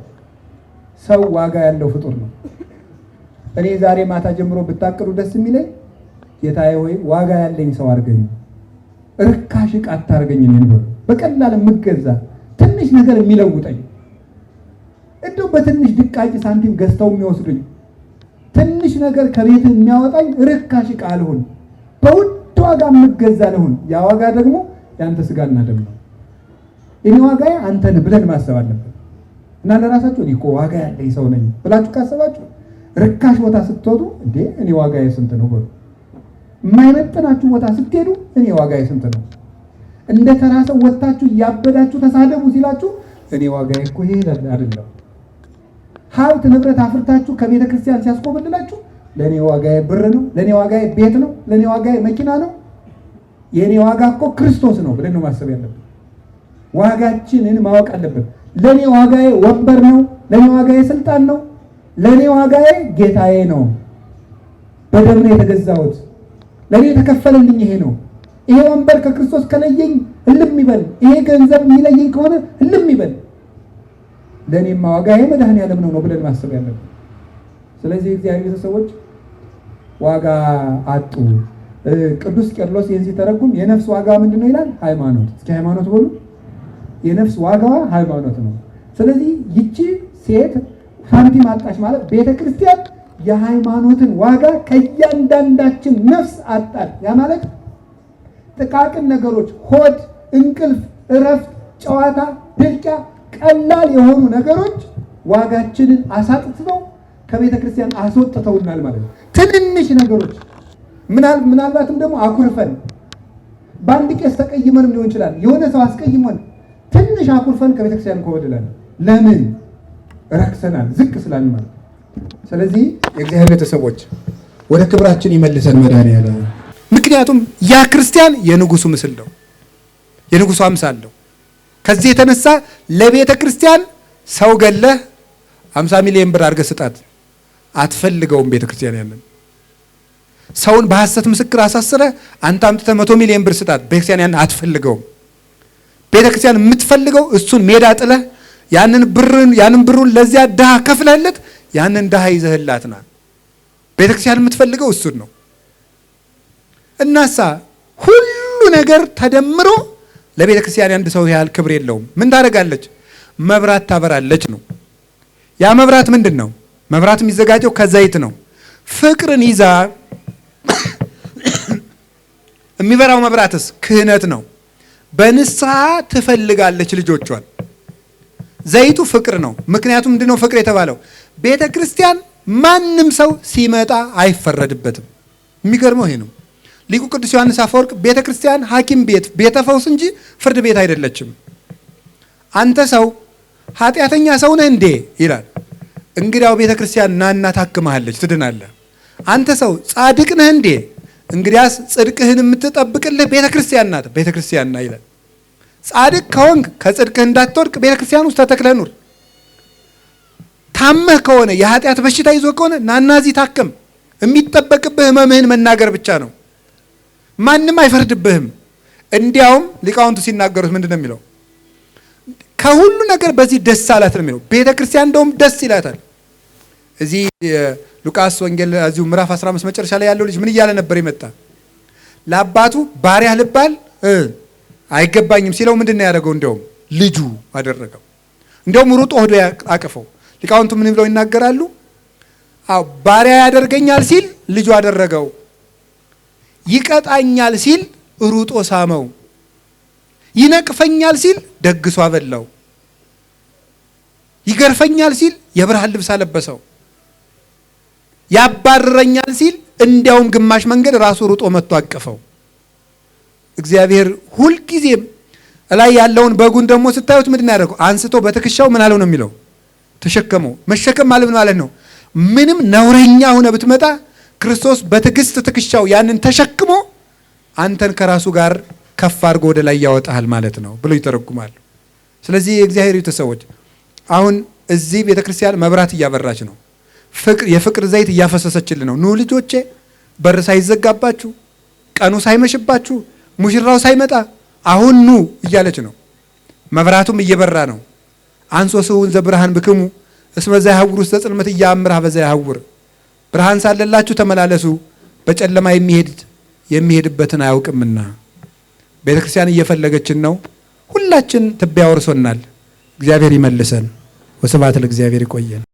ሰው ዋጋ ያለው ፍጡር ነው። እኔ ዛሬ ማታ ጀምሮ ብታቅዱ ደስ የሚለኝ ጌታዬ ሆይ ዋጋ ያለኝ ሰው አድርገኝ፣ ርካሽ ዕቃ አታርገኝ። ነው በቀላል የምገዛ ትንሽ ነገር የሚለውጠኝ፣ እንደው በትንሽ ድቃቂ ሳንቲም ገዝተው የሚወስዱኝ፣ ትንሽ ነገር ከቤት የሚያወጣኝ ርካሽ ዕቃ አልሆን፣ በውድ ዋጋ የምገዛ ልሁን። ያ ዋጋ ደግሞ ያንተ ሥጋና ደም ነው። እኔ ዋጋዬ አንተን ብለን ማሰብ አለብን። እና ለራሳችሁ እኔ እኮ ዋጋ ያለኝ ሰው ነኝ ብላችሁ ካሰባችሁ ርካሽ ቦታ ስትወጡ እንዴ እኔ ዋጋዬ ስንት ነው በሉ። የማይመጥናችሁ ቦታ ስትሄዱ እኔ ዋጋዬ ስንት ነው። እንደ ተራ ሰው ወጣችሁ እያበዳችሁ ተሳደቡ ሲላችሁ እኔ ዋጋዬ እኮ ይሄ አይደለም። ሀብት ንብረት አፍርታችሁ ከቤተ ክርስቲያን ሲያስቆብልላችሁ ለኔ ዋጋዬ ብር ነው፣ ለኔ ዋጋዬ ቤት ነው፣ ለኔ ዋጋዬ መኪና ነው፣ የኔ ዋጋ እኮ ክርስቶስ ነው ብለን ነው ማሰብ ያለብን። ዋጋችንን ማወቅ አለብን። ለኔ ዋጋዬ ወንበር ነው፣ ለኔ ዋጋዬ ስልጣን ነው፣ ለኔ ዋጋዬ ጌታዬ ነው። በደም ነው የተገዛሁት፣ ለኔ የተከፈለልኝ ይሄ ነው። ይሄ ወንበር ከክርስቶስ ከለየኝ እልም ይበል፣ ይሄ ገንዘብ የሚለየኝ ከሆነ እልም ይበል። ለኔማ ዋጋዬ መድኃኔዓለም ነው ብለን ማሰብ ያለብን። ስለዚህ እግዚአብሔር ቤተሰቦች ዋጋ አጡ። ቅዱስ ቄርሎስ ይህን ሲተረጉም የነፍስ ዋጋ ምንድን ነው ይላል? ሃይማኖት። እስኪ ሃይማኖት በሉ። የነፍስ ዋጋዋ ሃይማኖት ነው። ስለዚህ ይቺ ሴት ሳንቲም አጣች ማለት ቤተክርስቲያን የሃይማኖትን ዋጋ ከእያንዳንዳችን ነፍስ አጣች። ያ ማለት ጥቃቅን ነገሮች፣ ሆድ፣ እንቅልፍ፣ እረፍት፣ ጨዋታ፣ ድርቂያ፣ ቀላል የሆኑ ነገሮች ዋጋችንን አሳጥተው ከቤተ ክርስቲያን አስወጥተውናል ማለት ነው። ትንንሽ ነገሮች ምናልባትም ደግሞ አኩርፈን በአንድ ቄስ ተቀይመንም ሊሆን ይችላል። የሆነ ሰው አስቀይሞን ትንሽ አኩርፈን ከቤተ ክርስቲያን እንኮበልላለን። ለምን? ረክሰናል፣ ዝቅ ስላልን ማለት። ስለዚህ የእግዚአብሔር ቤተሰቦች ወደ ክብራችን ይመልሰን መድኃኔዓለም። ምክንያቱም ያ ክርስቲያን የንጉሱ ምስል ነው፣ የንጉሱ አምሳል ነው። ከዚህ የተነሳ ለቤተ ክርስቲያን ሰው ገለህ 50 ሚሊዮን ብር አድርገህ ስጣት አትፈልገውም። ቤተ ክርስቲያን ያንን ሰውን በሐሰት ምስክር አሳስረህ አንተ አምጥተህ 100 ሚሊዮን ብር ስጣት፣ ቤተ ክርስቲያን ያንን አትፈልገውም። ቤተ ክርስቲያን የምትፈልገው እሱን ሜዳ ጥለህ ያንን ብሩን ለዚያ ድሃ ከፍለህለት ያንን ድሃ ይዘህላትና ቤተ ክርስቲያን የምትፈልገው እሱን ነው። እናሳ ሁሉ ነገር ተደምሮ ለቤተ ክርስቲያን አንድ ሰው ያህል ክብር የለውም። ምን ታደርጋለች? መብራት ታበራለች ነው። ያ መብራት ምንድን ነው? መብራት የሚዘጋጀው ከዘይት ነው። ፍቅርን ይዛ የሚበራው መብራትስ ክህነት ነው። በንስሐ ትፈልጋለች ልጆቿን። ዘይቱ ፍቅር ነው። ምክንያቱም ምንድነው ፍቅር የተባለው? ቤተ ክርስቲያን ማንም ሰው ሲመጣ አይፈረድበትም። የሚገርመው ይሄ ነው። ሊቁ ቅዱስ ዮሐንስ አፈወርቅ ቤተ ክርስቲያን ሐኪም ቤት፣ ቤተ ፈውስ እንጂ ፍርድ ቤት አይደለችም። አንተ ሰው ኃጢአተኛ ሰው ነህ እንዴ ይላል። እንግዲያው ቤተ ክርስቲያን ናና ታክመሃለች፣ ትድናለህ። አንተ ሰው ጻድቅ ነህ እንዴ? እንግዲያስ ጽድቅህን የምትጠብቅልህ ቤተ ክርስቲያን ናት፣ ቤተ ክርስቲያን ና ይላል። ጻድቅ ከሆንክ ከጽድቅህ እንዳትወድቅ ቤተ ክርስቲያን ውስጥ ተተክለህ ኑር። ታመህ ከሆነ የኃጢአት በሽታ ይዞ ከሆነ ናና እዚህ ታከም። የሚጠበቅብህ ህመምህን መናገር ብቻ ነው። ማንም አይፈርድብህም። እንዲያውም ሊቃውንቱ ሲናገሩት ምንድን ነው የሚለው? ከሁሉ ነገር በዚህ ደስ አላት ነው የሚለው። ቤተ ክርስቲያን እንደውም ደስ ይላታል። እዚህ ሉቃስ ወንጌል እዚሁ ምዕራፍ 15 መጨረሻ ላይ ያለው ልጅ ምን እያለ ነበር የመጣ? ለአባቱ ባሪያ ልባል አይገባኝም ሲለው ምንድን ነው ያደረገው? እንደውም ልጁ አደረገው። እንደውም ሩጦ ሄዶ አቅፈው። ሊቃውንቱ ምን ብለው ይናገራሉ? አዎ ባሪያ ያደርገኛል ሲል ልጁ አደረገው። ይቀጣኛል ሲል ሩጦ ሳመው። ይነቅፈኛል ሲል ደግሶ አበላው። ይገርፈኛል ሲል የብርሃን ልብስ አለበሰው። ያባረረኛል ሲል እንዲያውም ግማሽ መንገድ ራሱ ሩጦ መጥቶ አቀፈው። እግዚአብሔር ሁልጊዜም ላይ ያለውን በጉን ደግሞ ስታዩት ምንድን ያደርገው? አንስቶ በትከሻው ምን አለው ነው የሚለው? ተሸከመው። መሸከም ማለት ምን ማለት ነው? ምንም ነውረኛ ሆነ ብትመጣ ክርስቶስ በትዕግስት ትከሻው ያንን ተሸክሞ አንተን ከራሱ ጋር ከፍ አድርጎ ወደ ላይ ያወጣል ማለት ነው ብሎ ይተረጉማል። ስለዚህ የእግዚአብሔር ቤተሰቦች አሁን እዚህ ቤተክርስቲያን መብራት እያበራች ነው። የፍቅር ዘይት እያፈሰሰችልን ነው። ኑ ልጆቼ፣ በር ሳይዘጋባችሁ፣ ቀኑ ሳይመሽባችሁ፣ ሙሽራው ሳይመጣ አሁን ኑ እያለች ነው። መብራቱም እየበራ ነው። አንሶ ስውን ዘብርሃን ብክሙ እስመ ዘያሐውር ውስተ ጽልመት ኢያአምር ኀበ ዘያሐውር። ብርሃን ሳለላችሁ ተመላለሱ፣ በጨለማ የሚሄድበትን አያውቅምና። ቤተክርስቲያን እየፈለገችን ነው። ሁላችን ትቢያ ወርሶናል። እግዚአብሔር ይመልሰን። ወስብሐት ለእግዚአብሔር። ይቆየን።